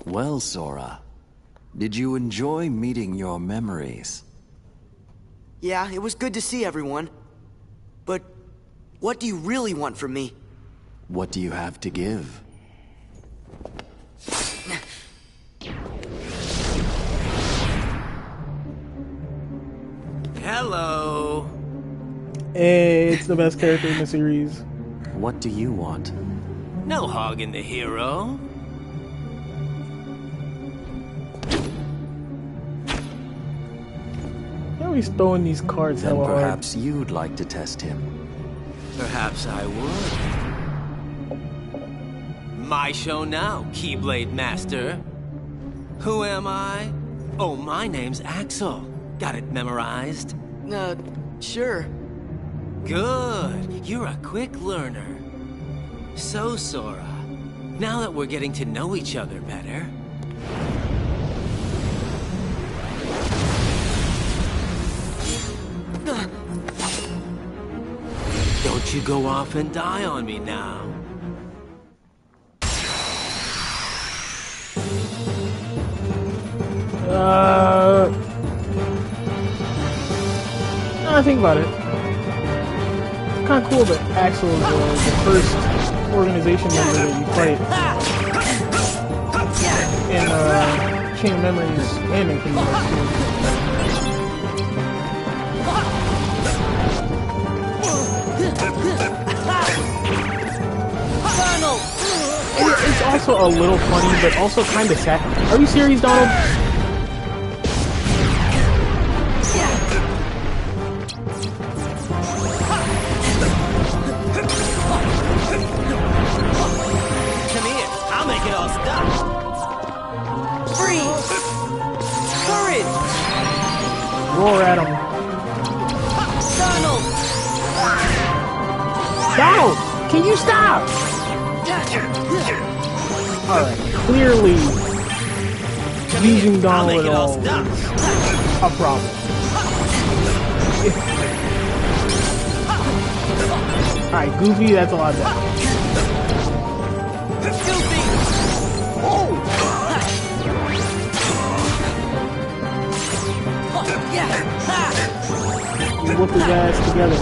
Well, Sora, did you enjoy meeting your memories? Yeah, it was good to see everyone. But what do you really want from me? What do you have to give? Hello. Hey, it's the best character in the series. What do you want? No hogging the hero. He's throwing these cards Then hella hard. perhaps you'd like to test him. Perhaps I would. My show now, Keyblade Master. Who am I? Oh, my name's Axel. Got it memorized? Sure. Good. You're a quick learner. So, Sora, now that we're getting to know each other better, don't you go off and die on me now. I think about it. It's kind of cool that Axel is the first organization member that you fight in Chain of Memories and in Kingdom Hearts 2. It's also a little funny, but also kind of sad. Are you serious, Donald? Come here, I'll make it all stop. Freeze! Courage! Roar at him. Donald! Donald! Can you stop? Alright, clearly using Donald at all is a problem. Alright, Goofy, that's a lot better. Goofy! We whoop his ass together.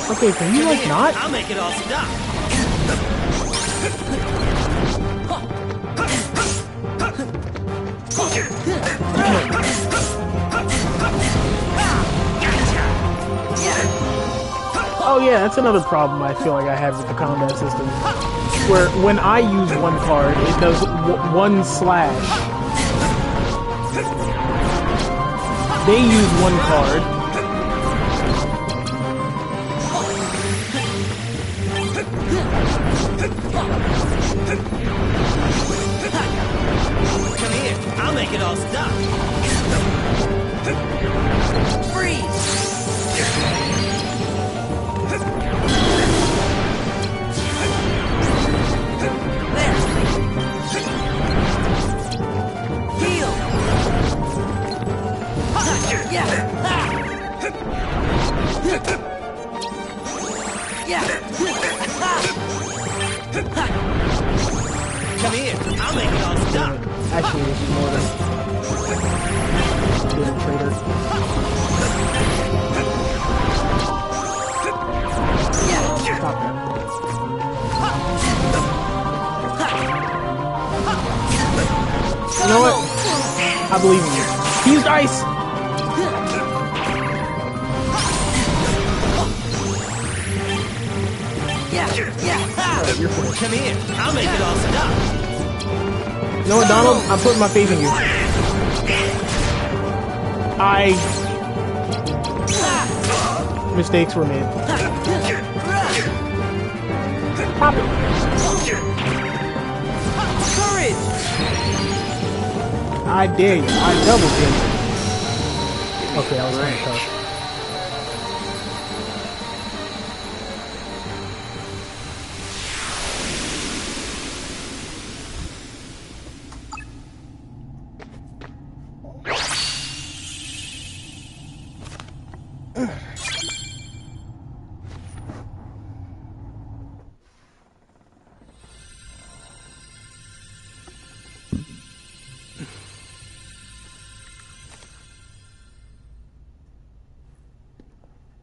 Okay, can you like not? I'll make it all stop. Oh yeah, that's another problem I feel like I have with the combat system. Where when I use one card, it does one slash. They use one card. Come here, I'll make it all stop. Freeze! Heal! Yeah! Yeah! Come here, I'll make it all stop. Actually, it's more than being a traitor. Stop that. You know what? I believe in you. He used ice! Yeah! You're fine. Come here, I'll make it all stop. You know what, Donald? I'm putting my faith in you. Mistakes were made. Pop it. Courage! I dare you. I double dare you. Okay, I was kind of tough.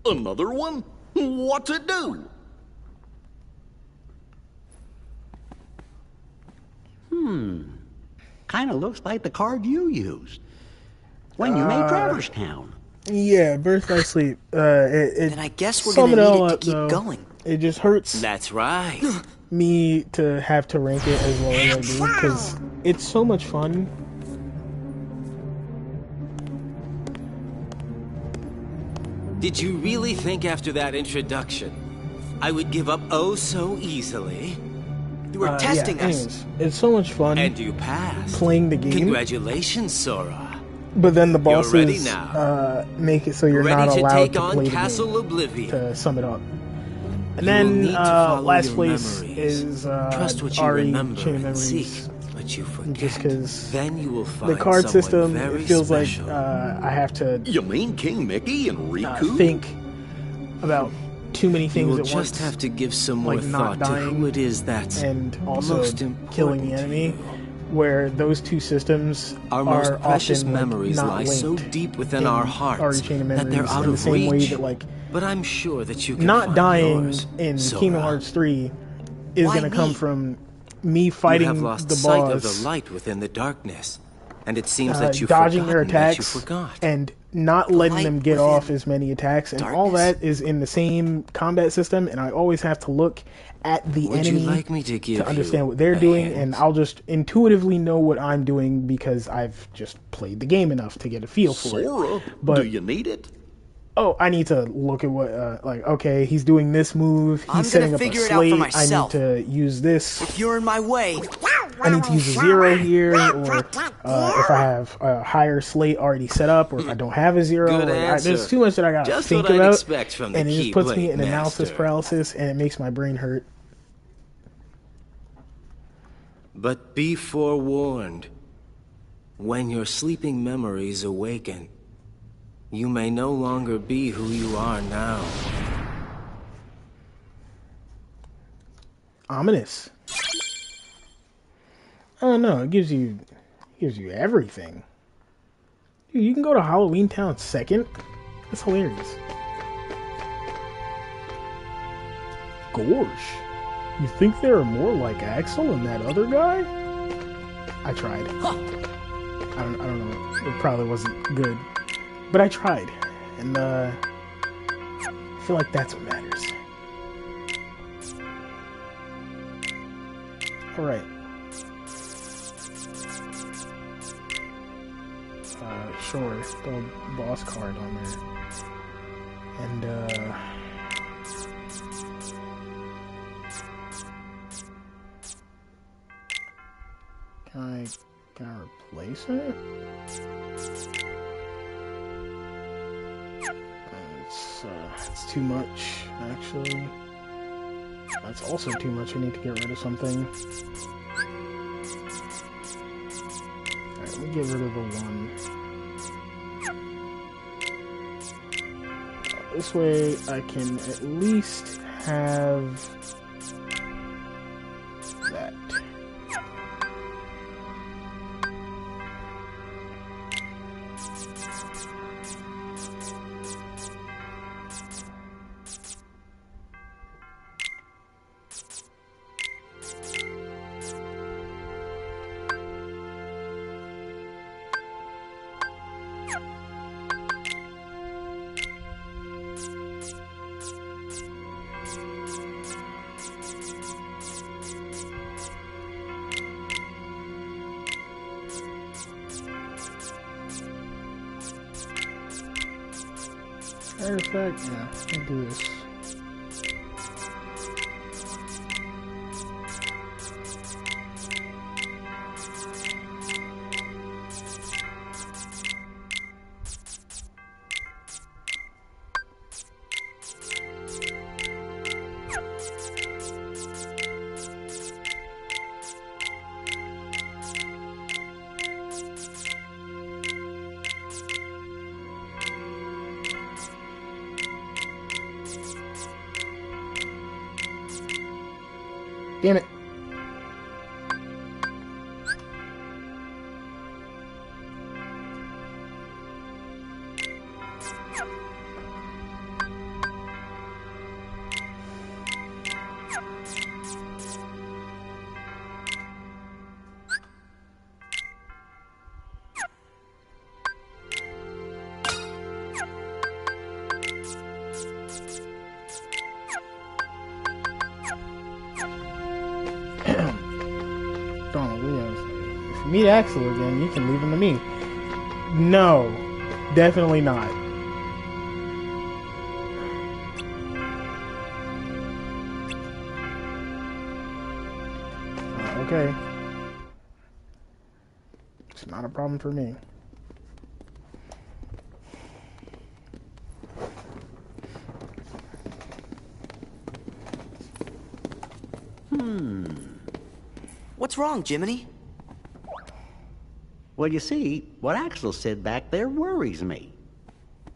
Another one? What's it do? Kind of looks like the card you used when you made Traverse Town. Yeah, Birth by Sleep. Then I guess we're sum gonna it need all it to up, keep though, going. It just hurts That's right. me to have to rank it as low as I do because it's so much fun. Did you really think after that introduction I would give up oh so easily? You were testing yeah, us. anyways, it's so much fun And you passed. playing the game, Congratulations, Sora. but then the You're ready bosses now. make it so you're Ready not to allowed take to on play the Castle game. Oblivion. To sum it up. And You will then need to follow last your place memories. is Trust what you Ari remember Chain of and Memories. seek what you forget. Just because Then you will find the card someone system, very it feels special. like I have to You mean King Mickey and Riku? think about too many You things will at just once, have to give some more like not thought to dying who it is that's and also most important killing the to enemy. you. Where those two systems Our are most precious often, memories not lie so linked deep within in our Ari hearts Chain of that they're Memories out in the of same way reach. that like But I'm sure that you can not find dying yours, in Sora. Kingdom Hearts 3 is Why going to come me? from me You fighting have lost the sight of boss, the light within the darkness, and it seems that you've dodging their forgotten that you attacks forgot. and not letting light them get within off as many attacks, and all darkness? that is in the same combat system, and I always have to look at the Would you enemy like me to give to understand you what they're a doing, hint? and I'll just intuitively know what I'm doing because I've just played the game enough to get a feel for it. Sora, But- do you need it? Oh, I need to look at what, like, okay, he's doing this move, I'm he's gonna setting up a figure it out for slate, I need myself. to use this, If you're in my way, I need to use a zero here, or if I have a higher slate already set up, or if I don't have a zero, Good like, answer. there's too much that I gotta Just think what I'd about, expect from the and it just puts me Keyblade in analysis Master. paralysis, and it makes my brain hurt. But be forewarned. When your sleeping memories awaken, you may no longer be who you are now. Ominous. I don't know, it gives you everything. Dude, you can go to Halloween Town second? That's hilarious. Gorge. You think they were more like Axel and that other guy? I tried. I don't know. It probably wasn't good. But I tried. And, I feel like that's what matters. Alright. Sure. Throw a boss card on there. And, can I replace it? It's too much, actually. That's also too much. I need to get rid of something. Alright, let me get rid of the one. This way I can at least have that. Artifact? Yeah, I'll do this. Damn it. If you meet Axel again, you can leave him to me. No, definitely not. Okay. It's not a problem for me. What's wrong, Jiminy? Well, you see, what Axel said back there worries me.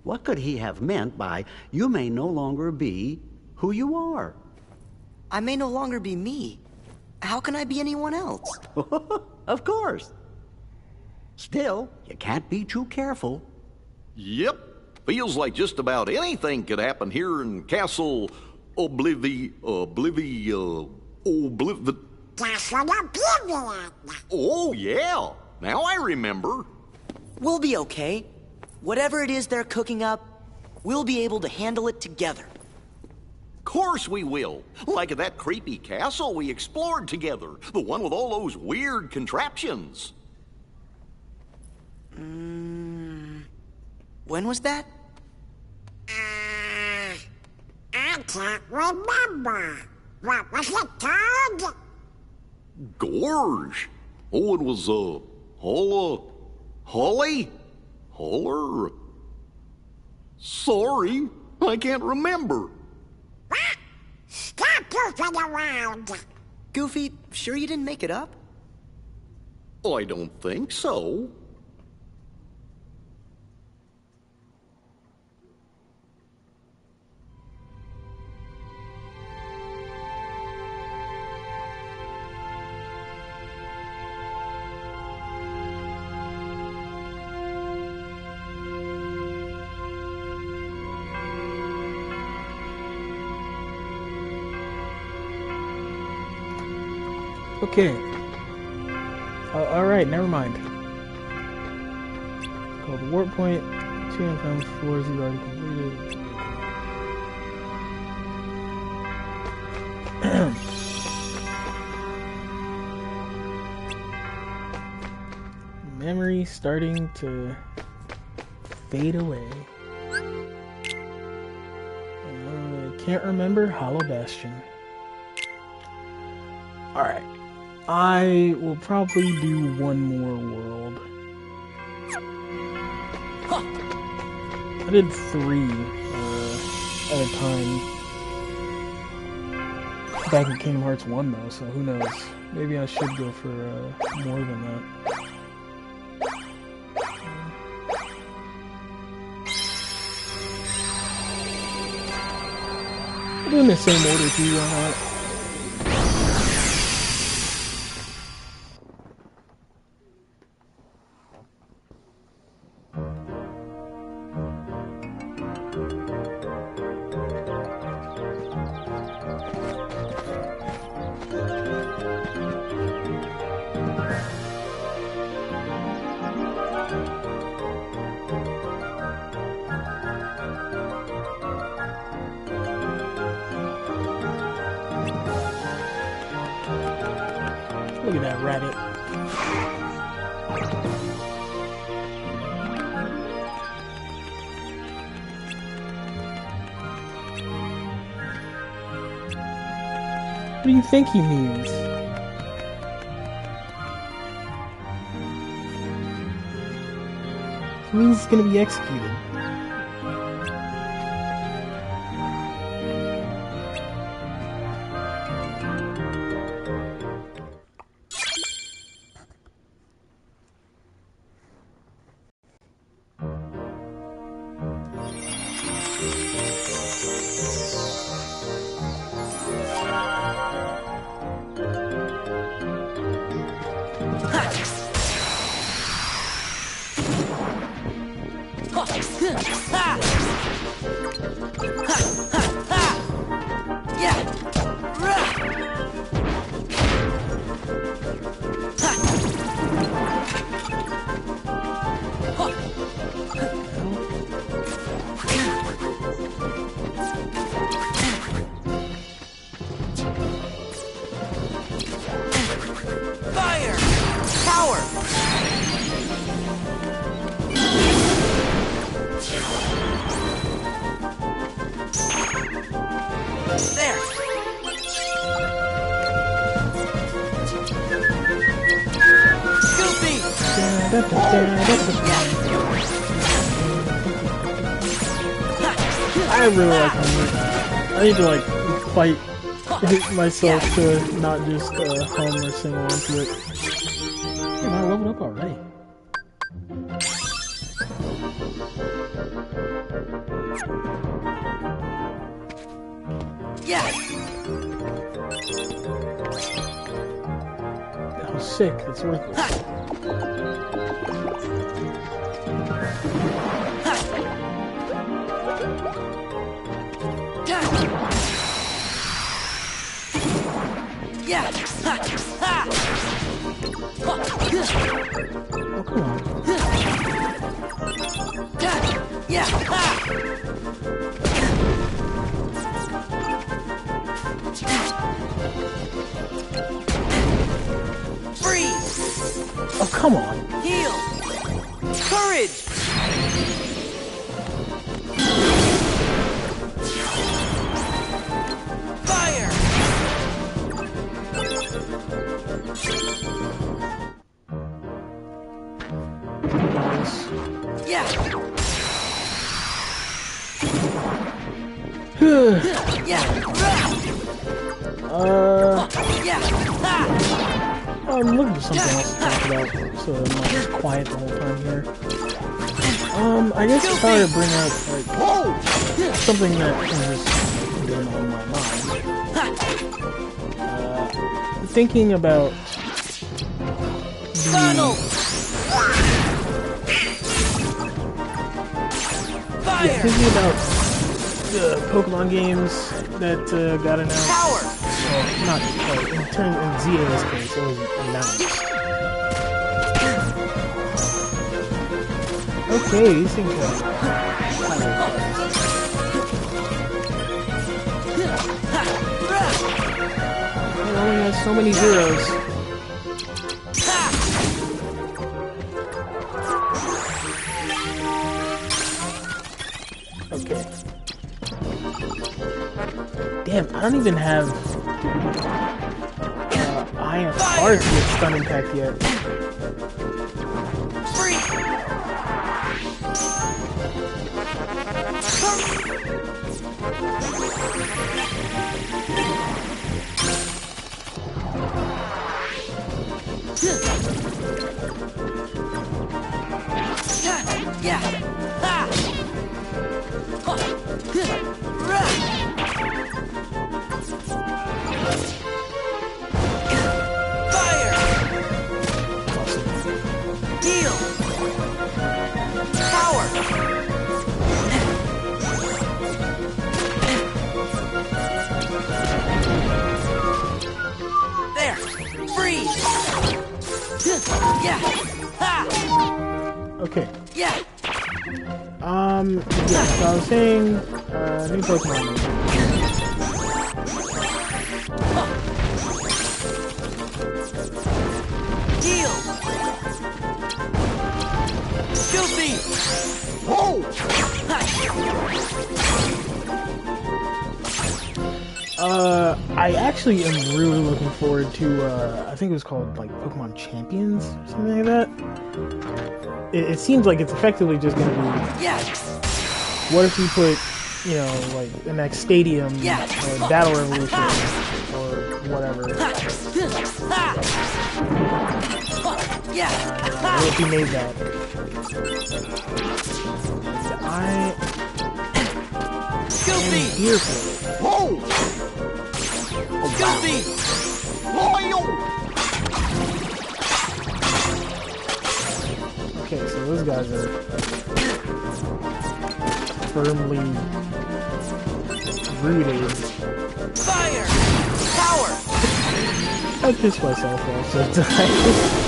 What could he have meant by, you may no longer be who you are? I may no longer be me. How can I be anyone else? Of course. Still, you can't be too careful. Yep. Feels like just about anything could happen here in Castle Castle Oblivion. Oh, yeah. Now I remember. We'll be okay. Whatever it is they're cooking up, we'll be able to handle it together. Course we will. Like at that creepy castle we explored together. The one with all those weird contraptions. When was that? I can't remember. What was it called? Gorge. Oh, it was, Holly? Holler? Sorry, I can't remember. What? Stop goofing around. Goofy, sure you didn't make it up? I don't think so. Okay. Alright, never mind. Called the warp point. 2 inbound floors you've already completed. Memory starting to fade away. Can't remember Hollow Bastion. Alright. I will probably do one more world. I did 3 at a time. Back in Kingdom Hearts 1 though, so who knows. Maybe I should go for more than that. I'm doing the same order too, why not? Look at that rabbit. What do you think he means? He means he's gonna be executed. I really like him. I need to like fight myself to not just hum or sing along to it. Damn, I leveled up already. Yeah. That was sick. That's worth it. Oh, come on. Freeze! Oh, come on. Heal! Courage! Fire! Yeah! I'm looking for something else to talk about, so I'm not just quiet the whole time here. I guess I'll probably bring up, like, something that has been on my mind. Thinking about Funnel! Fire! thinking about the Pokemon games that got announced. Power! Well, not in ZA's case, it was announced. Okay, these things are it only has so many zeros. Okay. Damn, I don't even have iron hearts with stun impact yet. Okay. Yeah. Yeah, so I was saying, new Pokemon. Heal! Goofy! Whoa! I actually am really looking forward to, I think it was called, like, Pokemon Champions, or something like that. It seems like it's effectively just gonna be... Yeah. What if you put, you know, like, the next Stadium, or Battle Revolution, or whatever. What if you made that? I am here for it. Whoa! Goofy! Okay, so those guys are firmly rooted. Fire! Power! I piss myself off sometimes.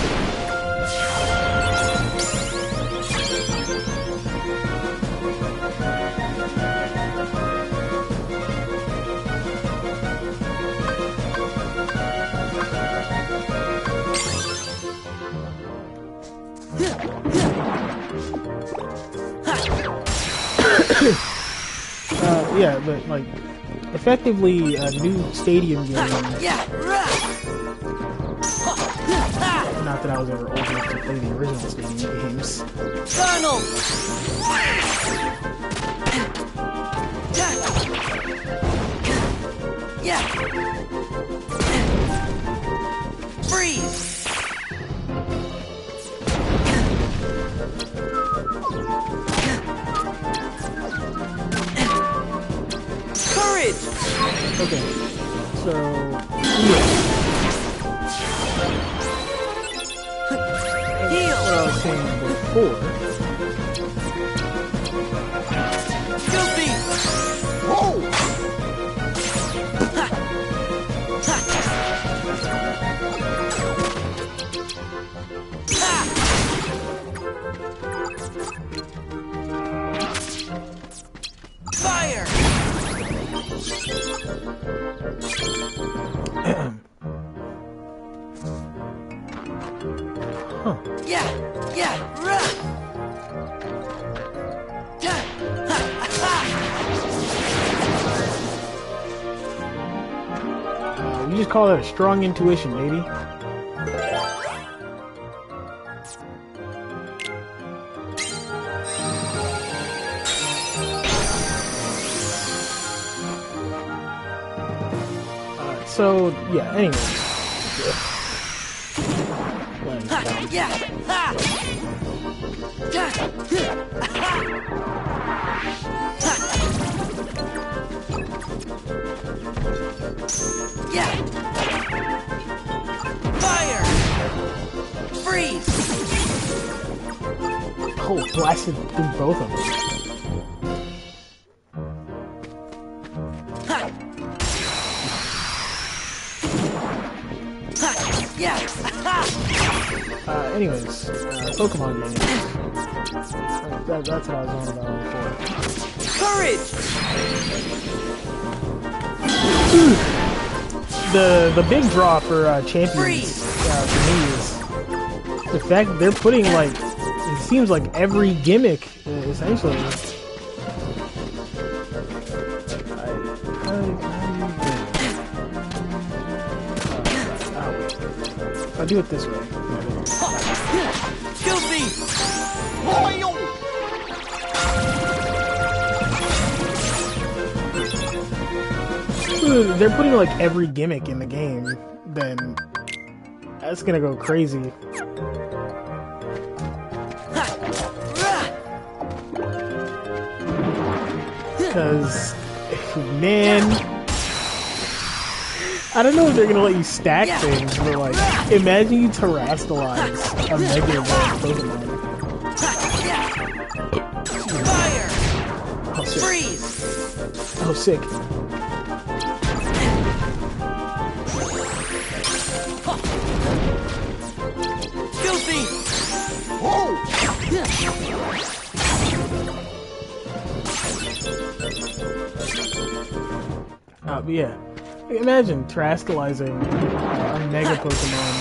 Yeah, but like, effectively, a new Stadium game. Not that I was ever old enough to play the original Stadium games. Donald! Yeah. Freeze! Okay, so yeah. What I was saying before. Goofy! Whoa! Fire! Huh. We just call that a strong intuition, baby. So, yeah, anyway. Fire! Freeze! Oh, blasted through both of them. Anyways, Pokemon games. That's what I was on about before. Courage! The big draw for champions for me is the fact that they're putting like it seems like every gimmick essentially. I'll do it this way. Goofy! Royal! They're putting like every gimmick in the game, then that's gonna go crazy. Because, man, I don't know if they're gonna let you stack things, but like, imagine you terrestrialize a Mega Evolved Pokemon. Fire! Oh, sick. Freeze! Oh, sick. Goofy! But yeah, imagine terrestrializing a Mega Pokemon.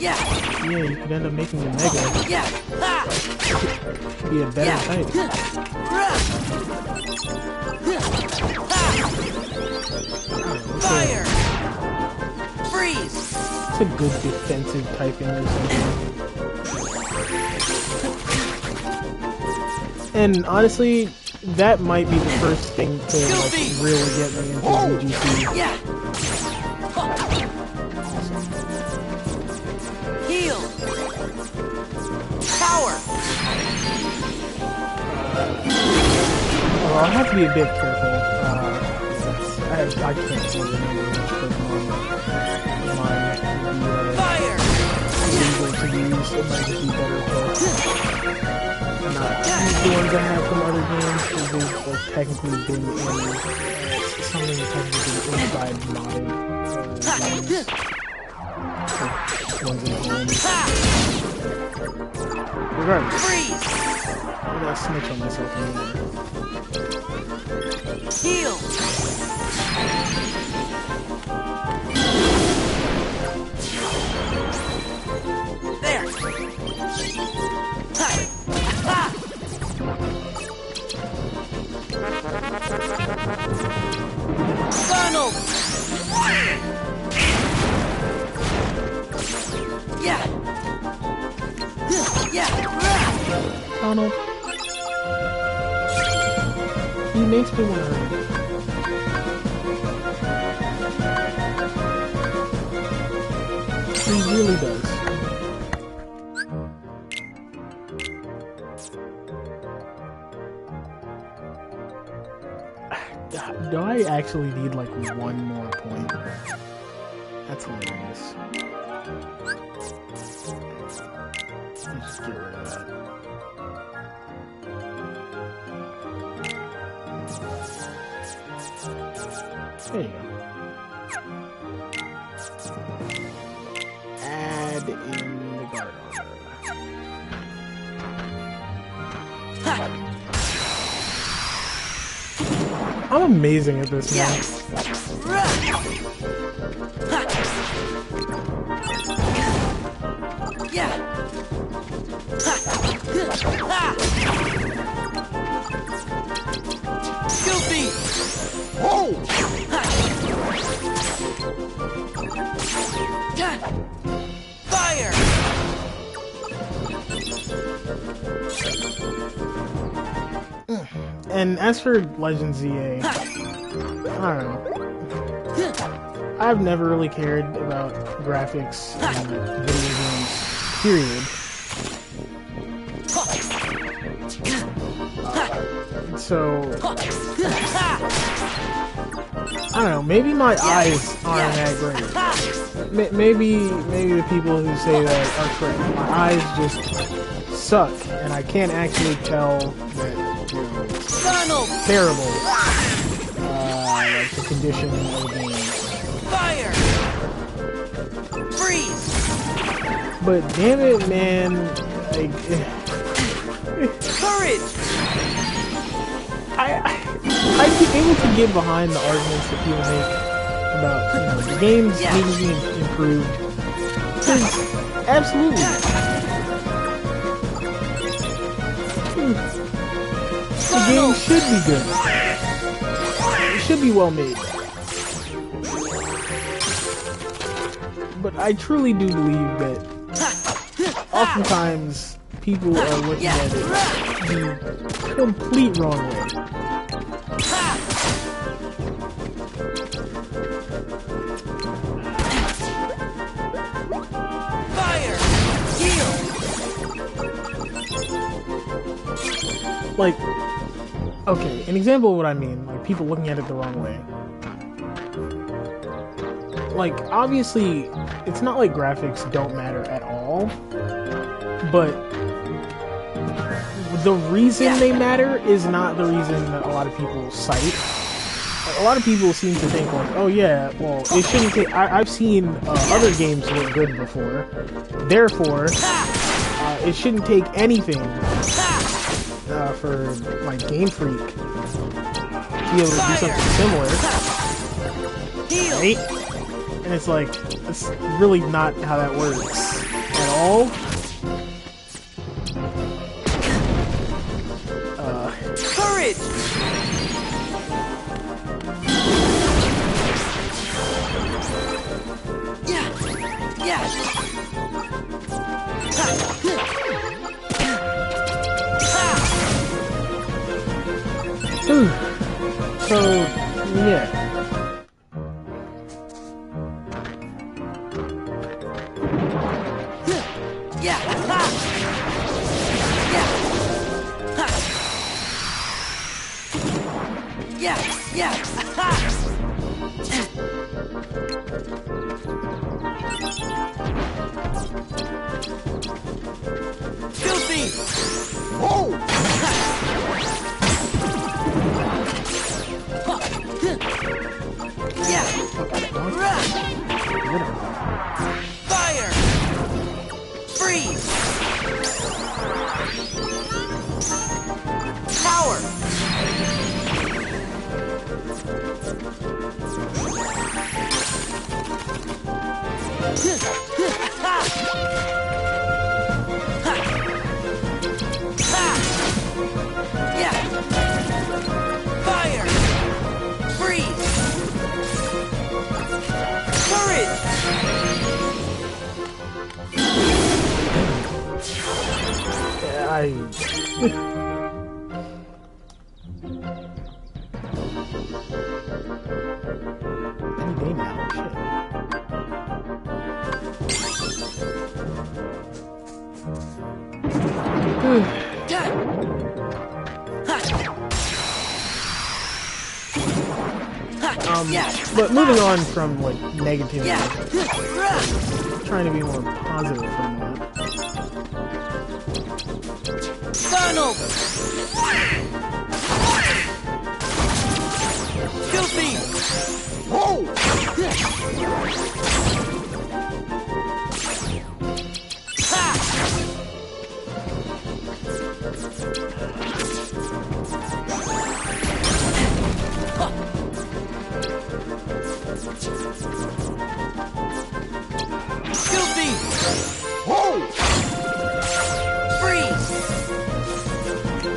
Yeah! Yeah, you could end up making a Mega Yeah! Ha! be a better type. Fire! Freeze! It's a good defensive typing or something. And honestly, that might be the first thing to like really get me into VGC. Yeah! Heal! Power! Well, I'll have to be a bit careful. I can't see remember which Pokemon mine Fire! able to use. It might just be better to not use the ones I have from other games because they've like, technically been in something that's technically been inside modded ones in home. Regardless, Freeze! I'm gonna snitch on myself anymore. Heal! There! Ha! Ha! Donald! Yeah! Yeah! Donald, he makes me want to hurt him. He really does. Do I actually need like one more point? That's hilarious. Let's get rid of that. There you go. Add in the guard armor. I'm amazing at this now. Yeah! Goofy! Fire! And as for Legend ZA, I don't know. I've never really cared about graphics in video games, period. So, I don't know, maybe my eyes aren't that great. Maybe the people who say that are correct. My eyes just suck, and I can't actually tell that, you know, it's Donald! terrible, like the condition of the game. Fire! Freeze! But damn it, man, like, Courage! I'd be able to get behind the arguments that people make about, the games needing to be improved. Because, absolutely. The game should be good. It should be well made. But I truly do believe that oftentimes people are looking at it the complete wrong way. Fire! Heal! Like, okay, an example of what I mean, like people looking at it the wrong way. Like, obviously, it's not like graphics don't matter at all, but the reason they matter is not the reason that a lot of people cite. Like, a lot of people seem to think like, oh yeah, well, it shouldn't take. I've seen other games look good before, therefore, it shouldn't take anything for like Game Freak to be able to do something similar, right? And it's like, it's really not how that works at all. Courage! Yeah! Yeah! So, yeah. Yeah! Yeah! Yeah! Filthy! Oh! Yeah! Fire! Freeze! Power! Yeah! Fire! Freeze! Courage! Any day now, but moving on from like negativity, trying to be more positive for a moment. Donald! Filthy! Oh! Filthy! Oh! Freeze!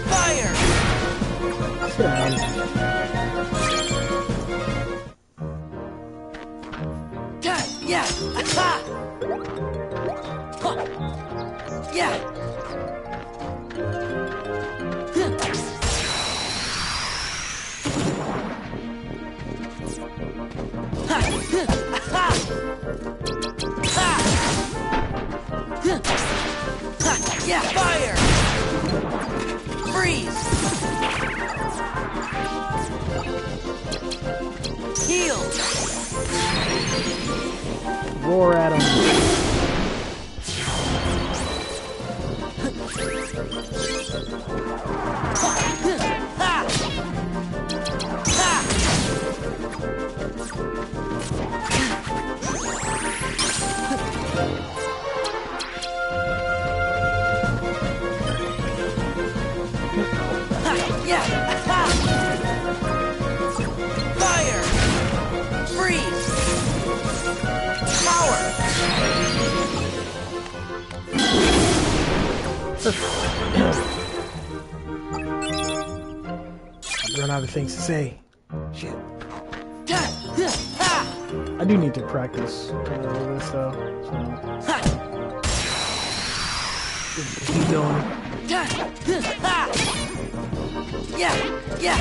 Fire! Yeah! Aha! Yeah! Yeah! Fire! Freeze! Heal! Roar at him. Yeah! Fire! Freeze! Power! I've run out of things to say. Shit. I do need to practice this though. So. Keep going. Yeah! Yeah!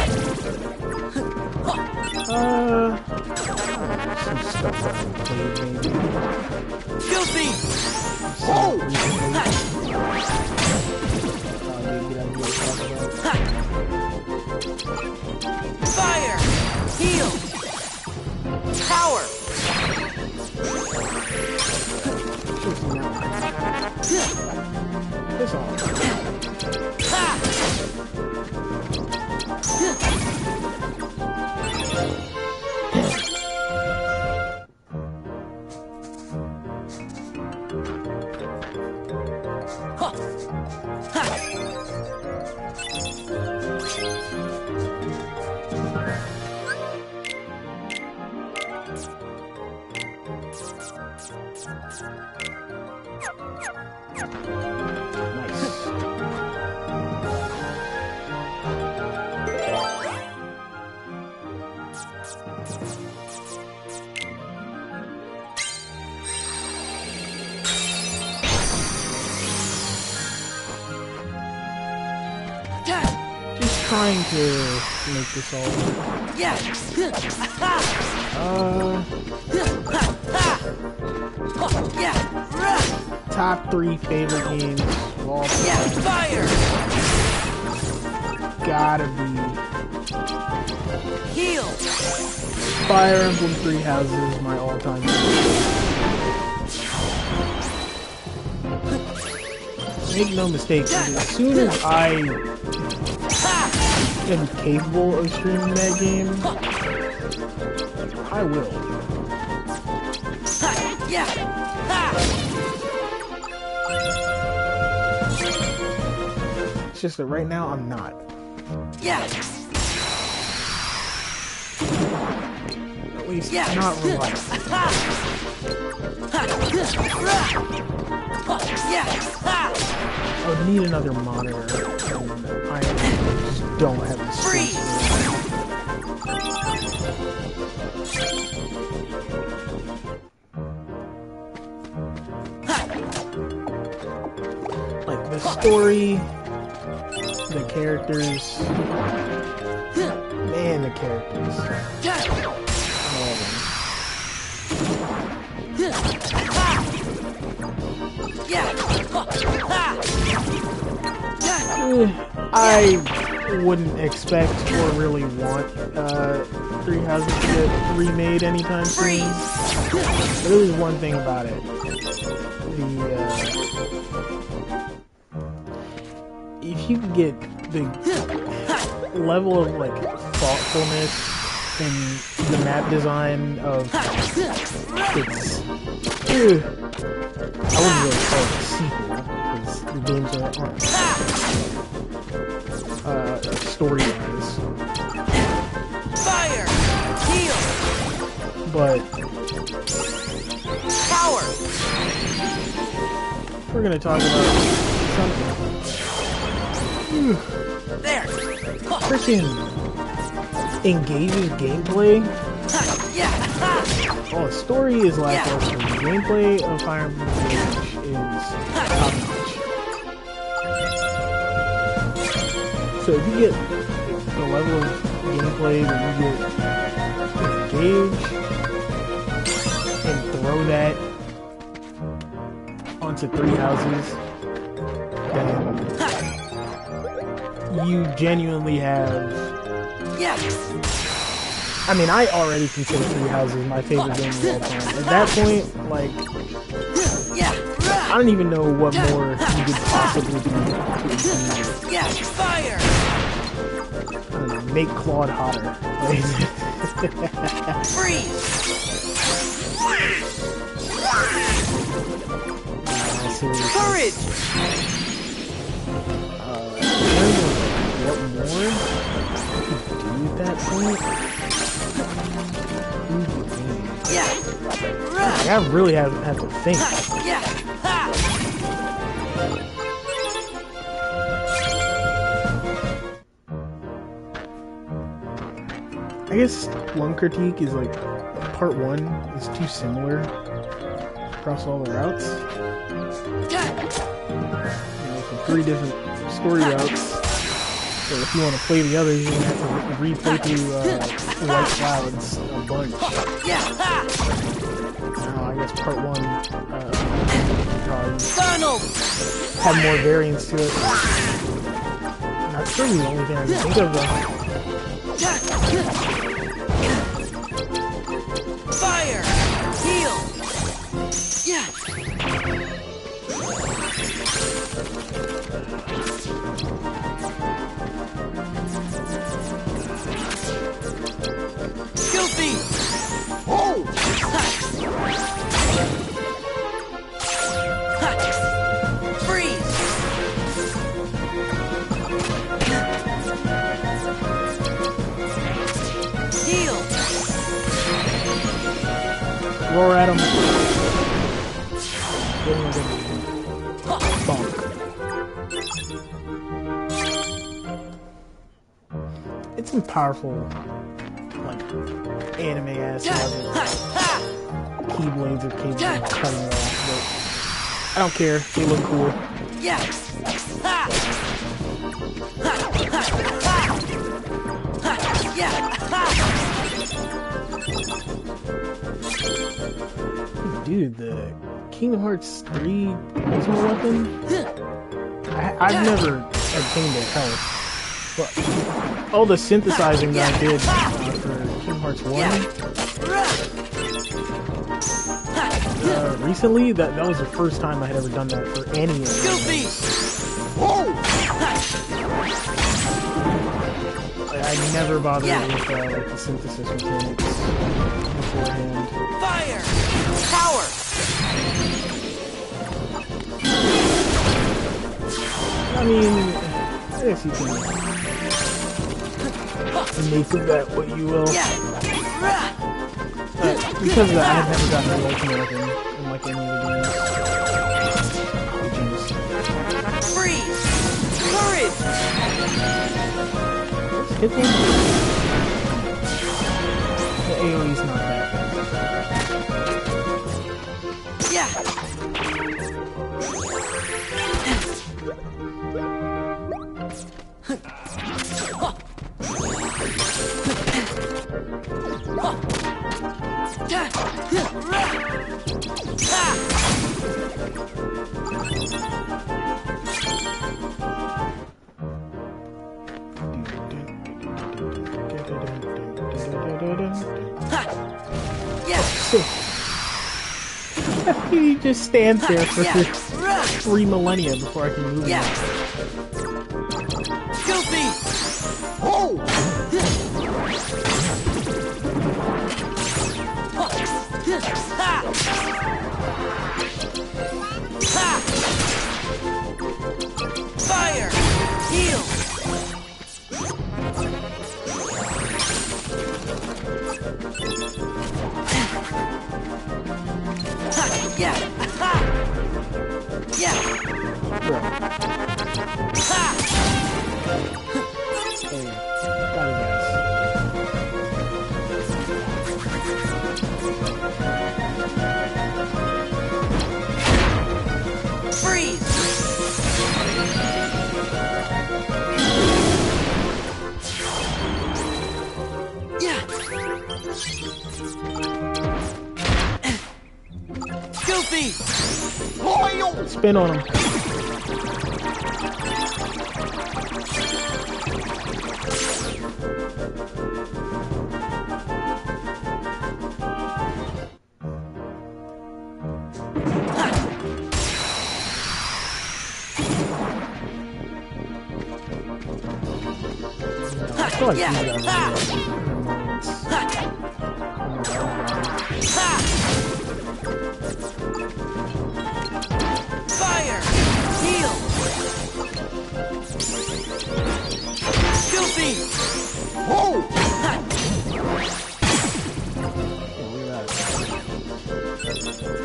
Some stuff I can play maybe. Guilty! Whoa! Fire! Heal! Power! Piss off. Just trying to make this all work. Yeah! Yeah! Top 3 favorite games of all time. Yeah! Fire! Gotta be Heal! Fire Emblem Three Houses, my all-time favorite. Make no mistake, as soon as I am capable of streaming that game, I will. Yeah! It's just that right now I'm not. Yeah! At least Yeah. not reliable. Yeah! I would need another monitor, and I just don't have the space. Like the story, the characters, man, the characters. All of them. I wouldn't expect or really want Three Houses to get remade anytime soon. But there is one thing about it. If you get the level of like thoughtfulness in the map design of it's I wouldn't really call it a sequel because the games aren't story-wise. Fire! Heal! But Power! we're gonna talk about something. There! Freaking engages gameplay. Yeah! Oh, the story is lackluster. The gameplay of Fire Emblem Engage is top-notch. So if you get the level of gameplay that you get in Engage and throw that onto Three Houses, then you genuinely have... Yeah! I mean, I already consider Three Houses my favorite game of all time. At that point, like, Yeah! I don't even know what more you could possibly do. Yeah! Fire! I don't know, make Claude hotter. Like, Freeze! Seriously. Courage! What more? Do at that point? Yeah! Like, I really have to think. Yeah! Ha! I guess one critique is like part 1 is too similar across all the routes. You know, for 3 different story routes. So if you want to play the others, you're gonna have to replay through White Clouds a bunch. Now, I guess part 1 probably Donald! have more variance to it. That's really the only thing I can think of though. Fire! Heal! Yeah! Goofy! Oh! Freeze! Heal! Roar at him. Bonk. It's some powerful, like, anime-ass logic. Keyblades or cables cutting off, but I don't care. They look cool. Yeah! Ha! Ha! Ha! Ha! Yeah! Ha! Dude, the Kingdom Hearts 3 Ultimate Weapon? I've never obtained it, hell. But all the synthesizing that I did for Kingdom Hearts 1 recently, that was the first time I had ever done that for any of them. Goofy! I never bothered with like the synthesis mechanics beforehand. Fire! Power! I mean, I guess you can make of that what you will. Because of that, I've never gotten the ultimate weapon in like any of the games. Freeze! Courage! Hit them. The AoE's not that bad. Yeah! He just stands there for 3 millennia before I can move him. Goofy! Oh! Fire! Heal! Yeah! Yeah! Bro. Hey, gotta guess. Freeze! Yeah! Goofy! Spin on him. I feel like these guys are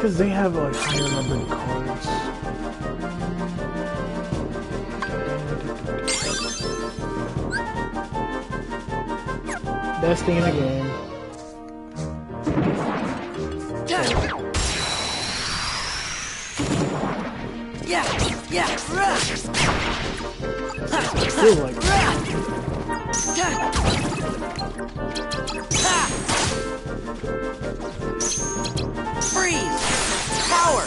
because they have like higher numbered cards. Best thing in the game. Feel like Freeze! Power!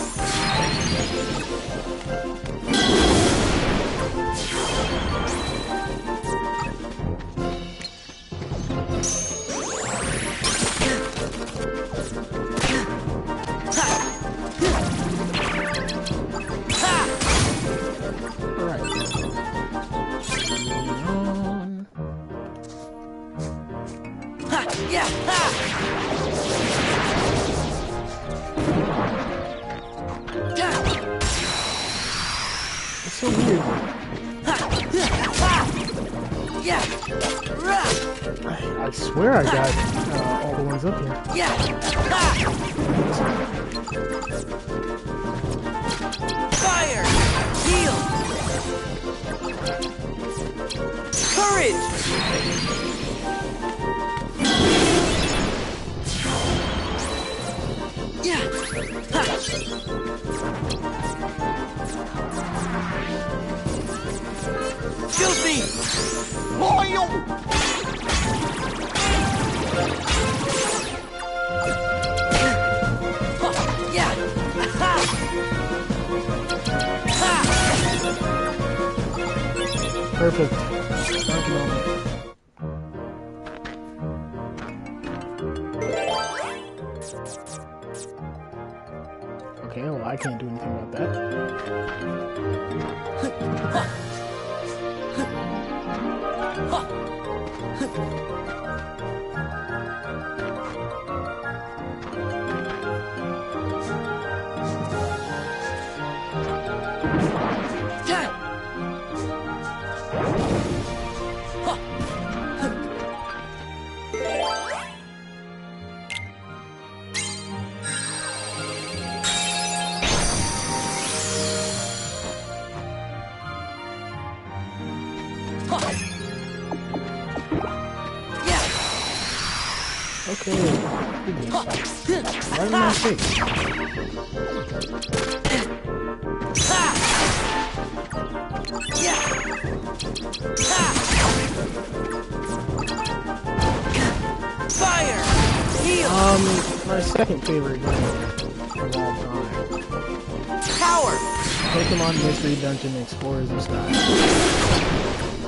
it's so weird. I swear I got all the ones up here. Fire! Heal! Courage! Filthy! Loyal! Perfect. Thank you. Okay, well, I can't do anything about that. Okay. Right in my face. Fire! Heal! My second favorite game of all time. Power! Pokemon Mystery Dungeon Explorers of Sky.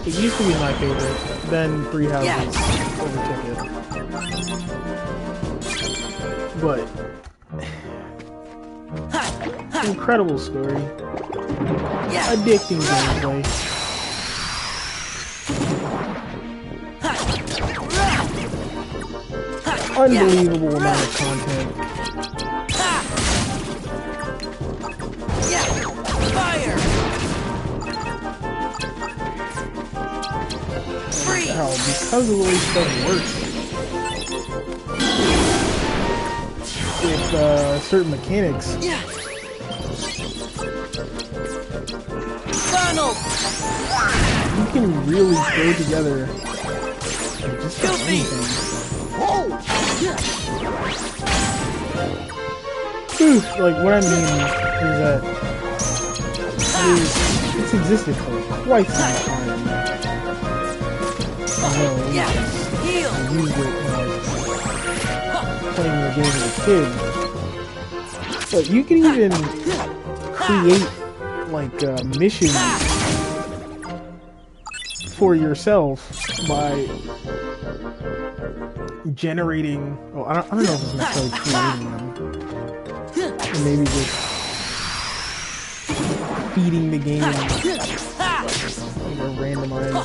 It used to be my favorite, then Three Houses overtook it. But incredible story. Addicting gameplay. Unbelievable amount of content. Fire! Hell, because of the way stuff works. With certain mechanics. Donald! You can really throw together just about anything. Like, what I mean is that it's existed for quite some time. I know, I used it when I was playing the game as a kid. But you can even create, like, missions for yourself by generating, well, I don't know if it's necessarily creating them, or maybe just feeding the game, randomized.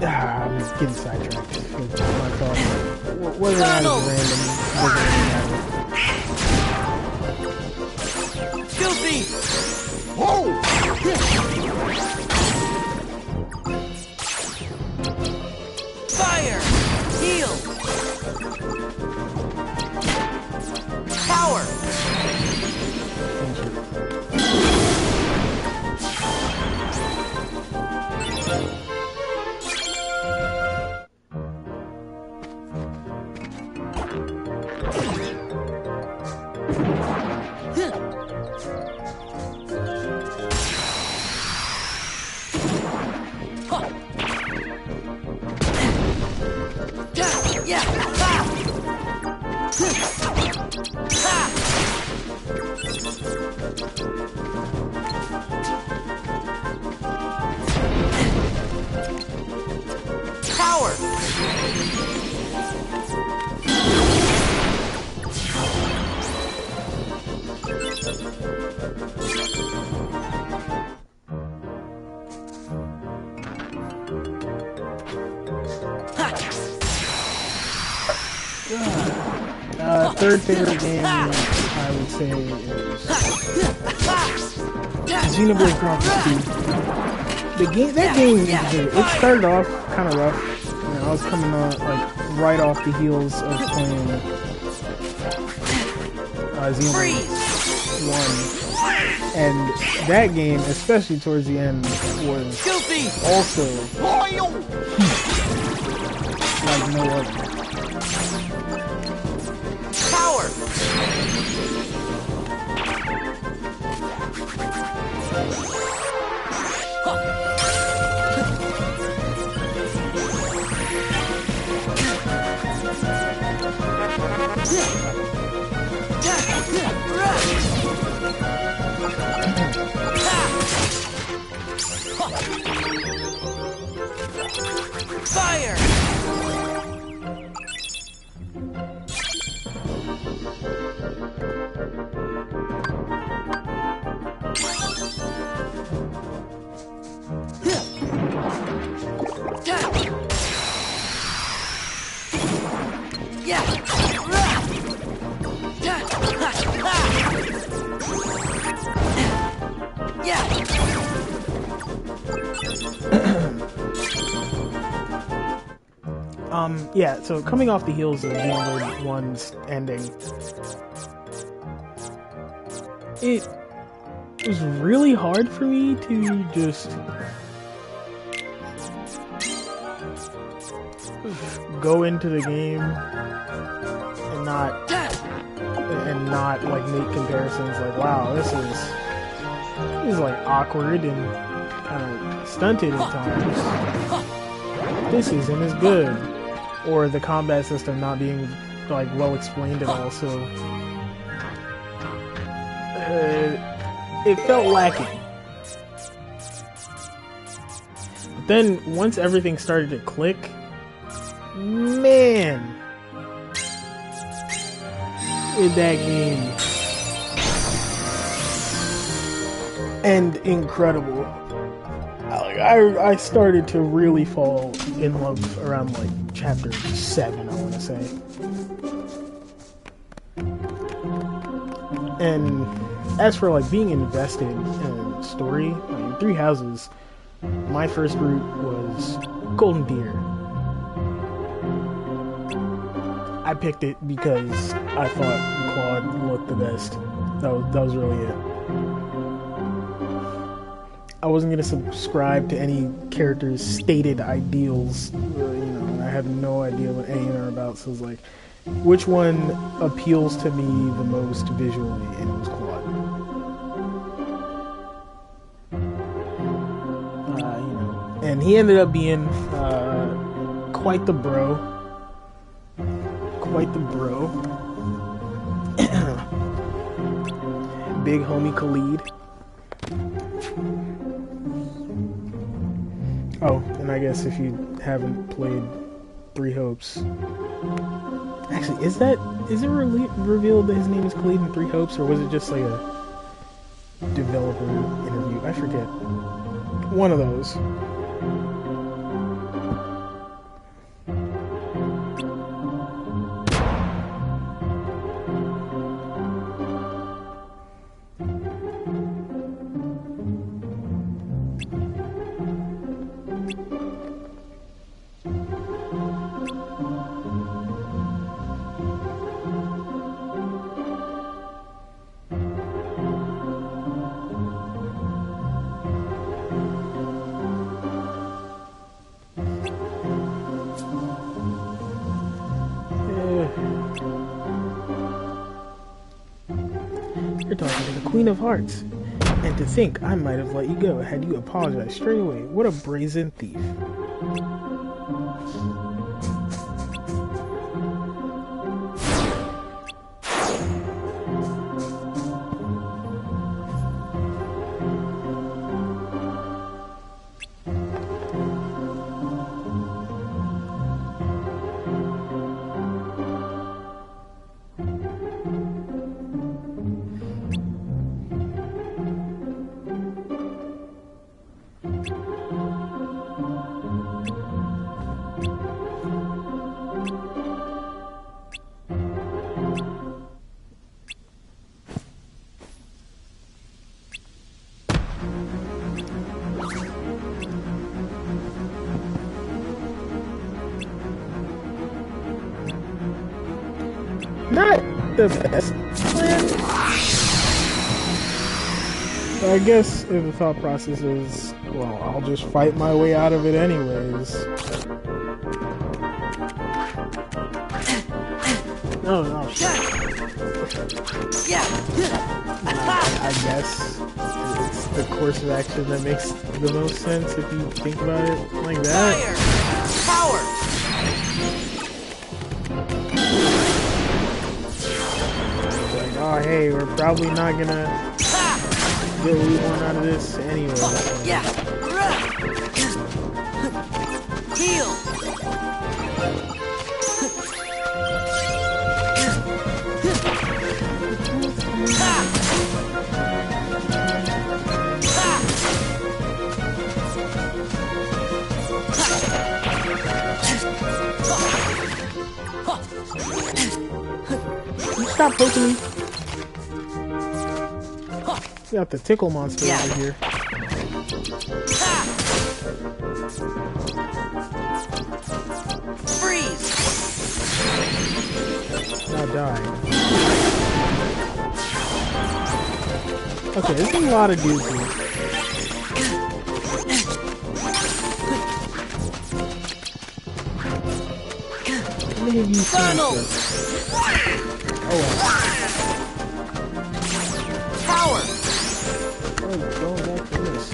I'm getting sidetracked with my thoughts. Whether or not it's random doesn't really matter. Filthy! Fire! Heal! Yeah! Ha! Ha! Power! Third favorite game, I would say, is Xenoblade Chronicles 2. That game, it started off kind of rough. You know, I was coming on like right off the heels of playing Xenoblade 1, and that game, especially towards the end, was also like no other. Power! Fire! Yeah, so coming off the heels of Xenoblade 1's ending, it was really hard for me to just go into the game and not like make comparisons like, wow, this is like awkward and kind of stunted at times. This isn't as good. Or the combat system not being like well explained at all, so it felt lacking. But then once everything started to click, man, in that game, and incredible. I started to really fall in love around like chapter 7, I want to say. And as for like being invested in story, like Three Houses, my first route was Golden Deer. I picked it because I thought Claude looked the best. That was really it. I wasn't going to subscribe to any character's stated ideals, I have no idea what any of them are about, so it's like, which one appeals to me the most visually, and it was Claude. And he ended up being quite the bro. Quite the bro. Big homie Khalid. Oh, and I guess if you haven't played Three Hopes, actually, is it revealed that his name is Khalid in Three Hopes, or was it just like a developer interview? I forget. One of those. You're talking to the Queen of Hearts. And to think I might have let you go had you apologized straight away. What a brazen thief. Not the best plan. But I guess if the thought process is, well, I'll just fight my way out of it anyways. Oh shit. I guess it's the course of action that makes the most sense if you think about it like that. Power! Like, oh hey, we're probably not gonna get what we want out of this anyway. Yeah. Heal. Stop poking me. We got the tickle monster over here. Freeze. Now die. Okay, there's a lot of dudes here. How many of you seen this? Oh well. Power. Oh, going back to this.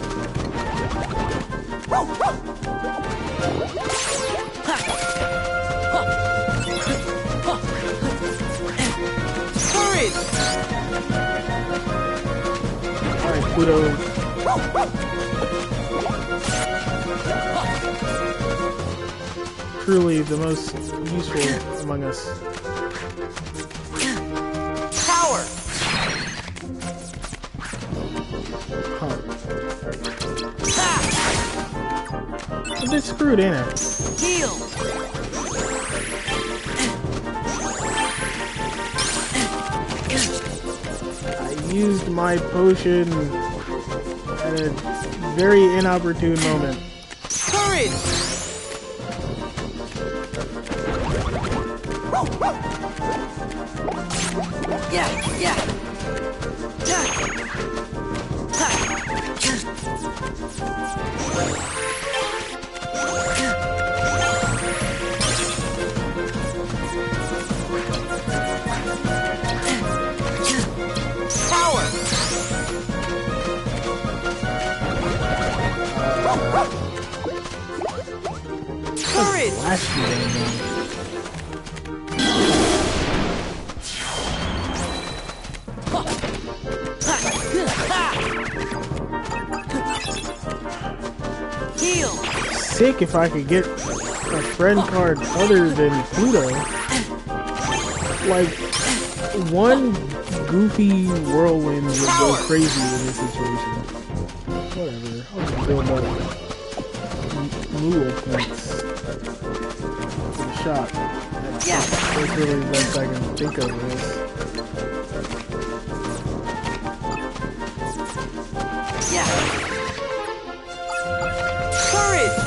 Courage. Alright, Pluto. Truly the most useful among us. Power. Huh. A bit screwed, ain't it? Heal. I used my potion at a very inopportune moment. Courage. Yeah. Power. Courage. Last year, Heal. sick if I could get a friend card other than Pluto. Like, one goofy whirlwind would go crazy in this situation. Whatever, I'll just build up Moogle points for the shot. That's really the best I can think of this. Courage.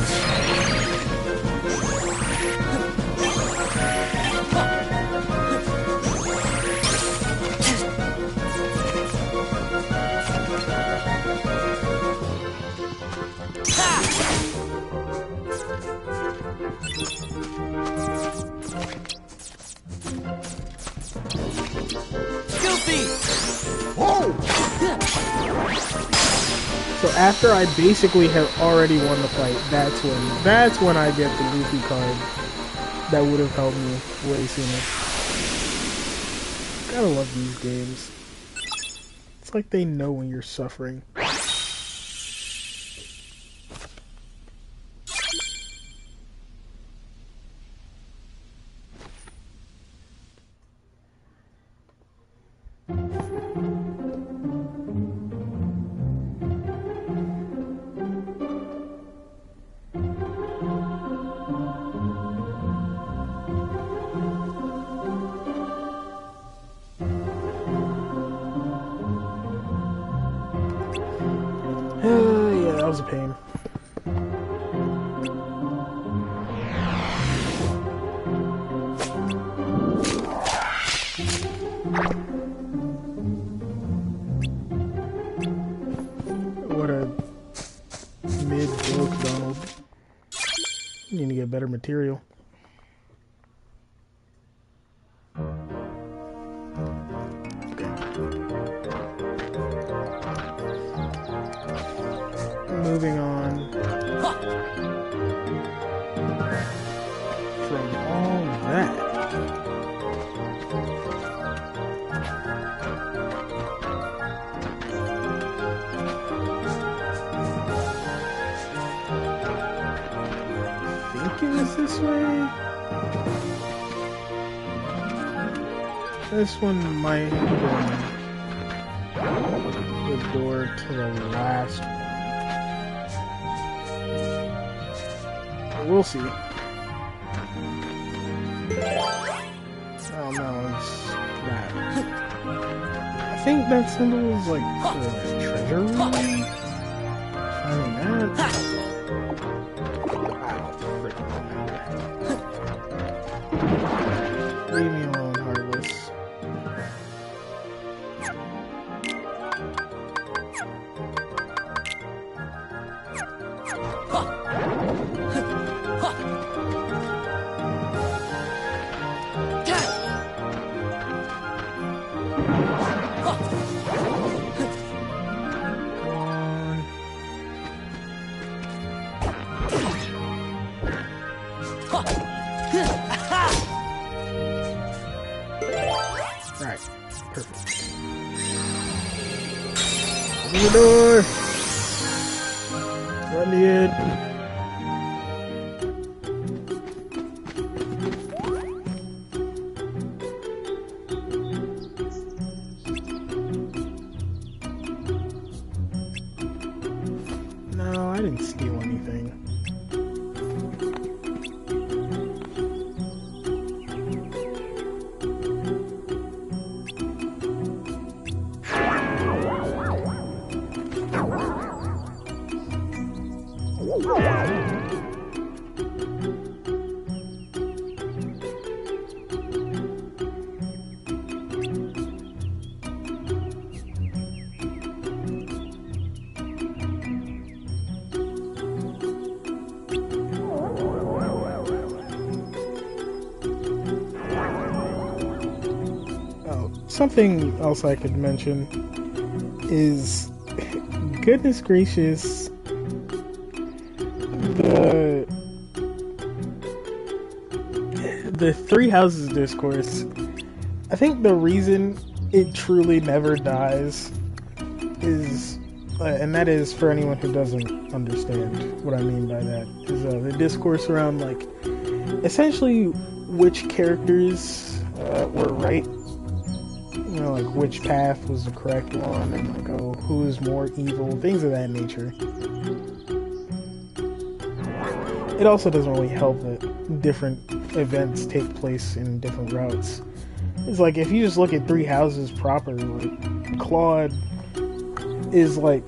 So after I basically have already won the fight, that's when I get the Luffy card that would have helped me way sooner. Gotta love these games. It's like they know when you're suffering. Yeah, that was a pain. material. Moving on from all that. I think it was this way. This one might have been the door to the last one. We'll see. Oh no, it's that. I think that symbol is like for the treasure room. Finding that. I don't freaking remember. Leave me alone, Heartless. Right, perfect. Open the door! Let me in. No, I didn't steal anything. Something else I could mention is, goodness gracious, the Three Houses discourse. I think the reason it truly never dies is, and that is for anyone who doesn't understand what I mean by that, is the discourse around, like, essentially which characters were right. You know, like which path was the correct one, and like, oh, who is more evil, things of that nature. It also doesn't really help that different events take place in different routes. It's like, if you just look at Three Houses proper, like, Claude is like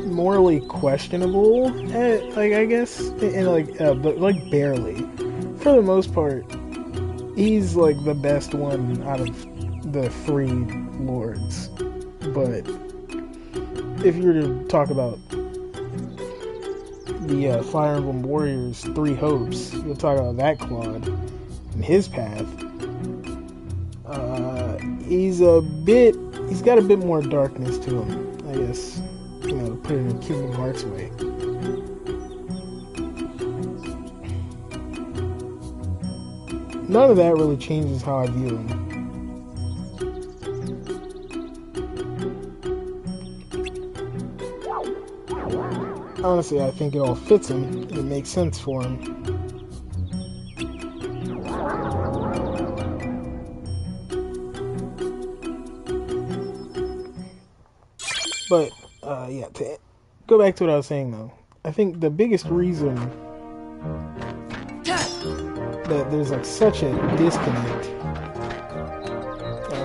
morally questionable, like, I guess, and like, but like barely. For the most part, he's like the best one out of the three lords. But if you were to talk about the Fire Emblem Warriors Three Hopes, you'll talk about that Claude and his path. He's got a bit more darkness to him, I guess, you know, to put it in a Kingdom Hearts way. None of that really changes how I view him. Honestly, I think it all fits him. It makes sense for him. But, yeah, to go back to what I was saying, though, I think the biggest reason that there's, like, such a disconnect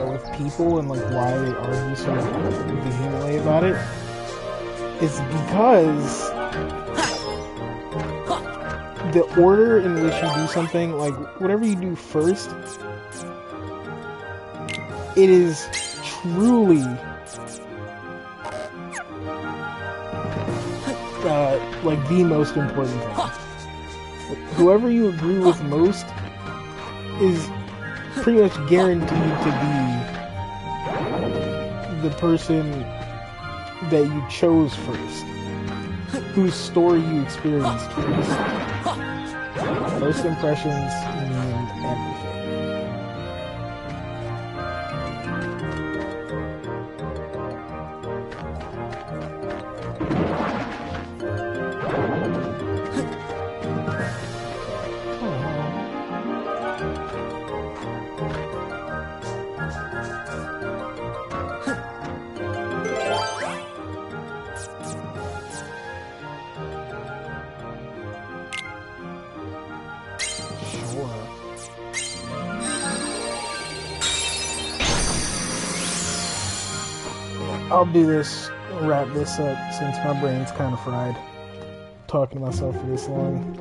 with people and, like, why they argue so vehemently about it is because the order in which you do something, like, whatever you do first, it is truly like the most important thing. whoever you agree with most is pretty much guaranteed to be the person that you chose first, whose story you experienced first. First impressions mean everything. I'll do this, wrap this up since my brain's kind of fried talking to myself for this long.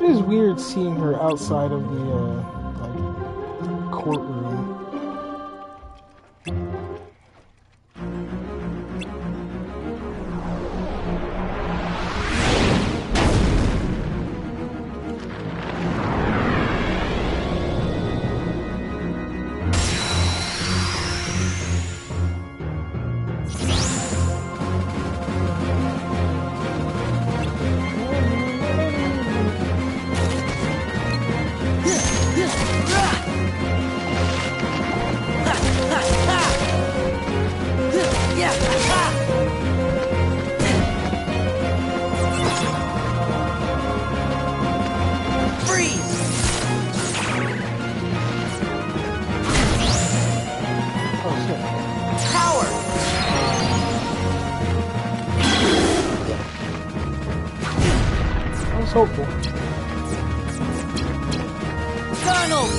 It is weird seeing her outside of the like courtroom. Hopeful. Donald!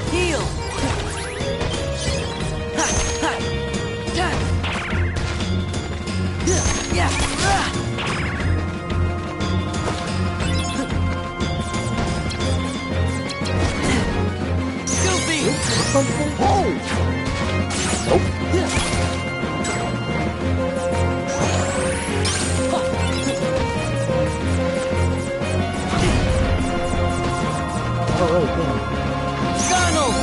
Heal! Yeah! Goofy! Oh! Nope. Alright, then. Donald!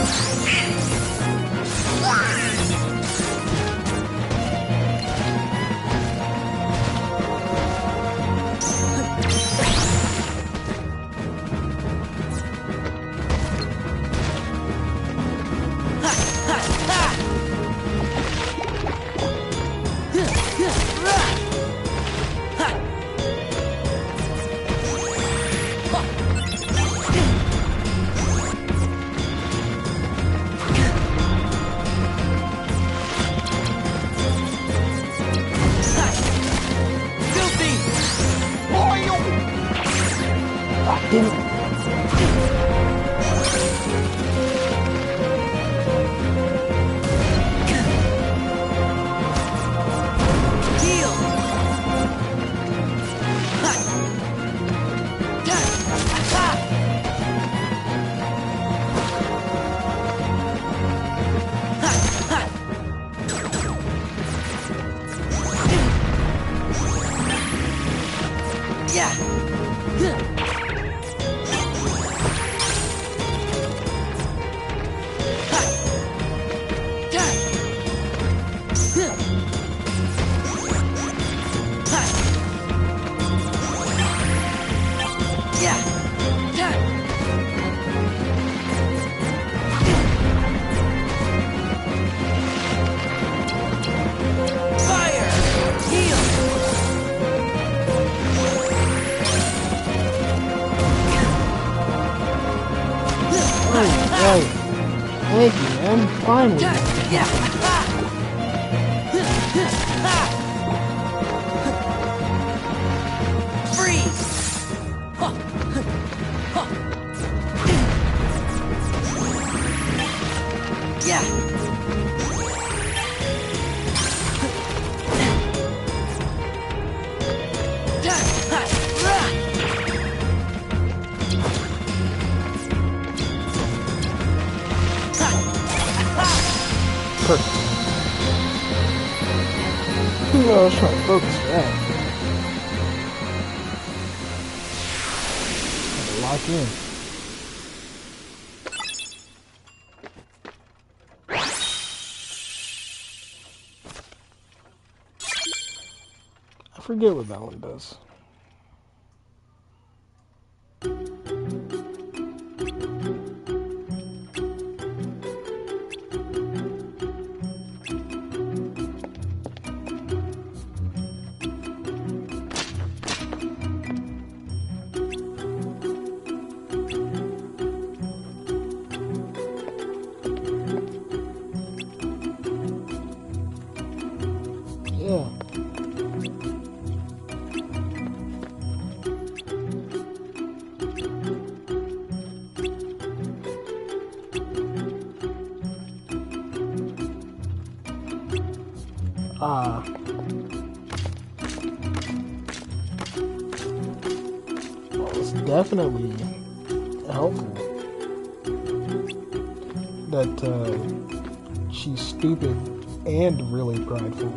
Thank you, man. Finally. I was trying to focus for that. Had to lock in. I forget what that one does. Yeah. Well, it's definitely helpful that she's stupid and really prideful.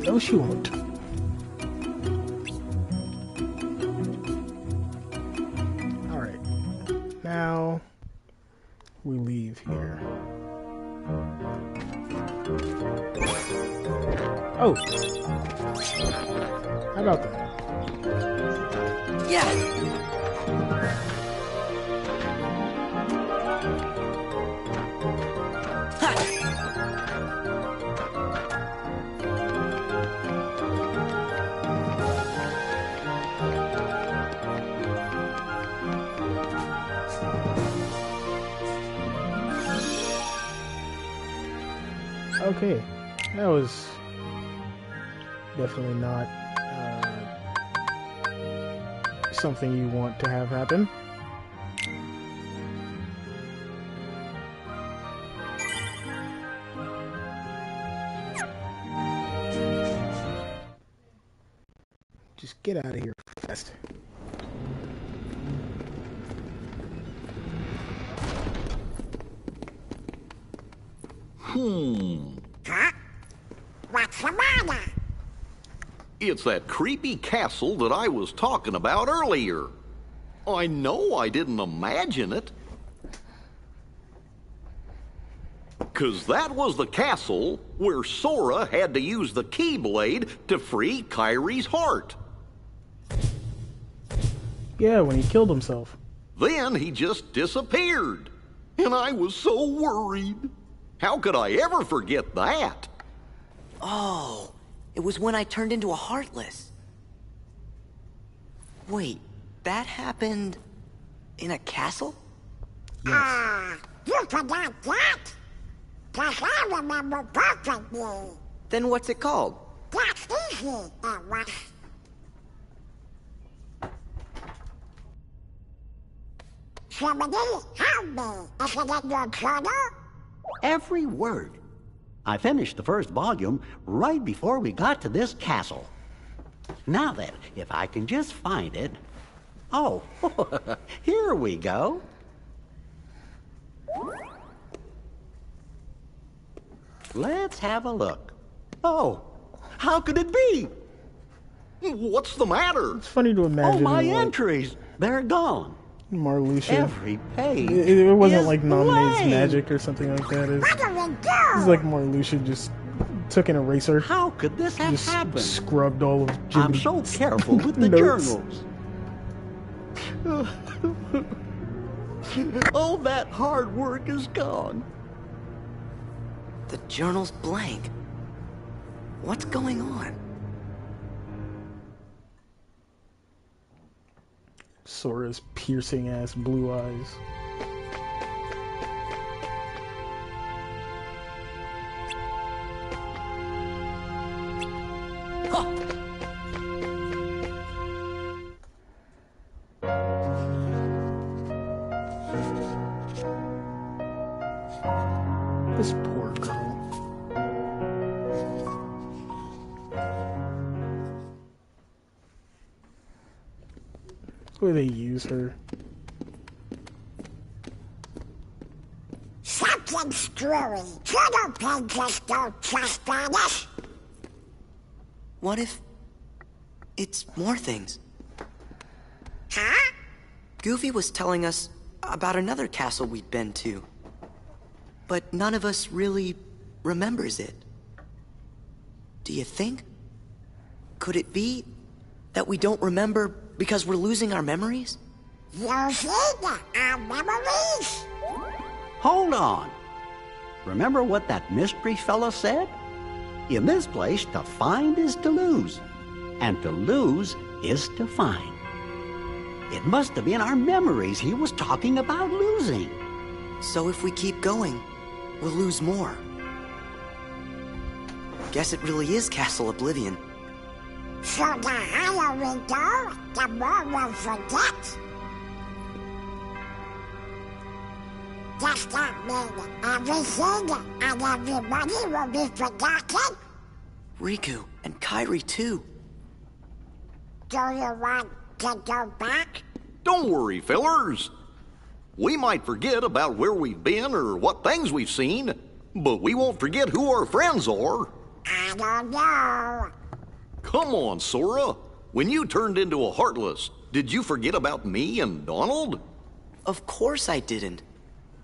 No, she won't. Alright. Now we leave here. Oh! How about that? Yeah. Okay. That was definitely not something you want to have happen. Just get out of here fast. Huh? What's the matter? It's that creepy castle that I was talking about earlier. I know I didn't imagine it. 'Cause that was the castle where Sora had to use the Keyblade to free Kyrie's heart. Yeah, when he killed himself. Then he just disappeared. And I was so worried. How could I ever forget that? Oh, it was when I turned into a Heartless. Wait, that happened in a castle? You forgot that? 'Cause I remember perfectly. Then what's it called? That's easy, it was. Somebody help me. Is it in your journal? Every word. I finished the first volume right before we got to this castle. Now then, if I can just find it. Oh, here we go. Let's have a look. Oh, how could it be? What's the matter? It's funny to Oh, imagine my like entries. They're gone. Marluxia. Every page. It wasn't is like Nominate's blank. magic or something like that. What do we do? It's like Marluxia just took an eraser, How could this have just happened? scrubbed all of I'm Jimmy's so careful with the notes. journals. All that hard work is gone. The journal's blank. What's going on? Sora's piercing ass blue eyes. This poor girl. Where they use her. Something screwy. Turtle penguins don't trust Spanish. What if it's more things? Huh? Goofy was telling us about another castle we'd been to. But none of us really remembers it. Do you think? Could it be that we don't remember because we're losing our memories? Losing our memories? Hold on. Remember what that mystery fella said? In this place, to find is to lose, and to lose is to find. It must have been our memories he was talking about losing. So if we keep going, we'll lose more. Guess it really is Castle Oblivion. So the higher we go, the more we'll forget. Does that mean everything and everybody will be forgotten? Riku and Kairi too. Do you want to go back? Don't worry, fellers. We might forget about where we've been or what things we've seen, but we won't forget who our friends are. I don't know. Come on, Sora. When you turned into a Heartless, did you forget about me and Donald? Of course I didn't.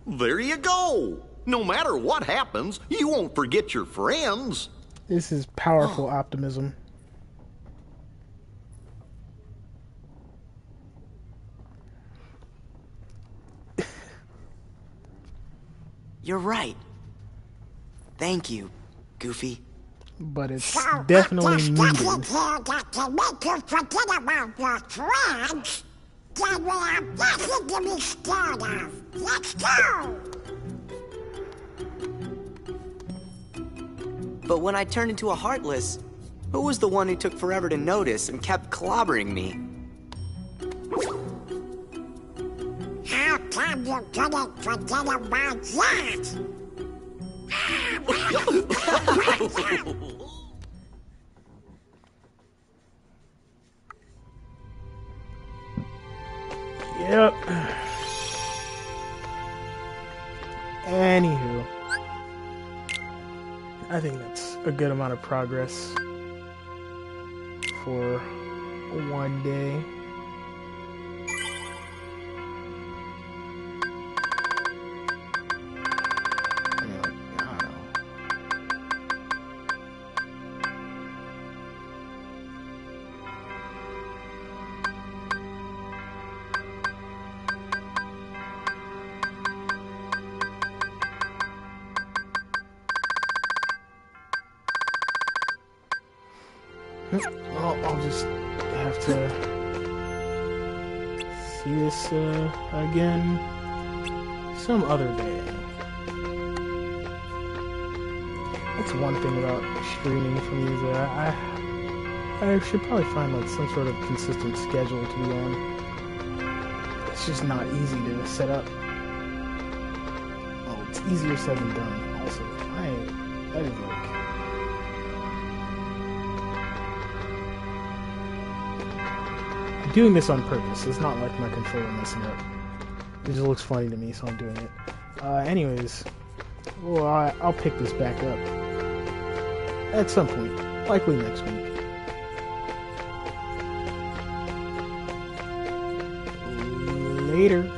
There you go. No matter what happens, you won't forget your friends. This is powerful optimism. You're right. Thank you, Goofy. But it's So definitely if there's needed. nothing here that can make you forget about your friends, then we have nothing to be scared of. Let's go! But when I turned into a Heartless, who was the one who took forever to notice and kept clobbering me? How come you couldn't forget about that? Yep. Anywho, I think that's a good amount of progress for one day. I mean, like, I don't know. I'll just have to see this again some other day. That's one thing about streaming for me is that I should probably find like some sort of consistent schedule to be on. It's just not easy to set up. Well, it's easier said than done. Also, that is like. Doing this on purpose. It's not like my controller messing up. It just looks funny to me, so I'm doing it. Anyways, well, I'll pick this back up at some point, likely next week. Later.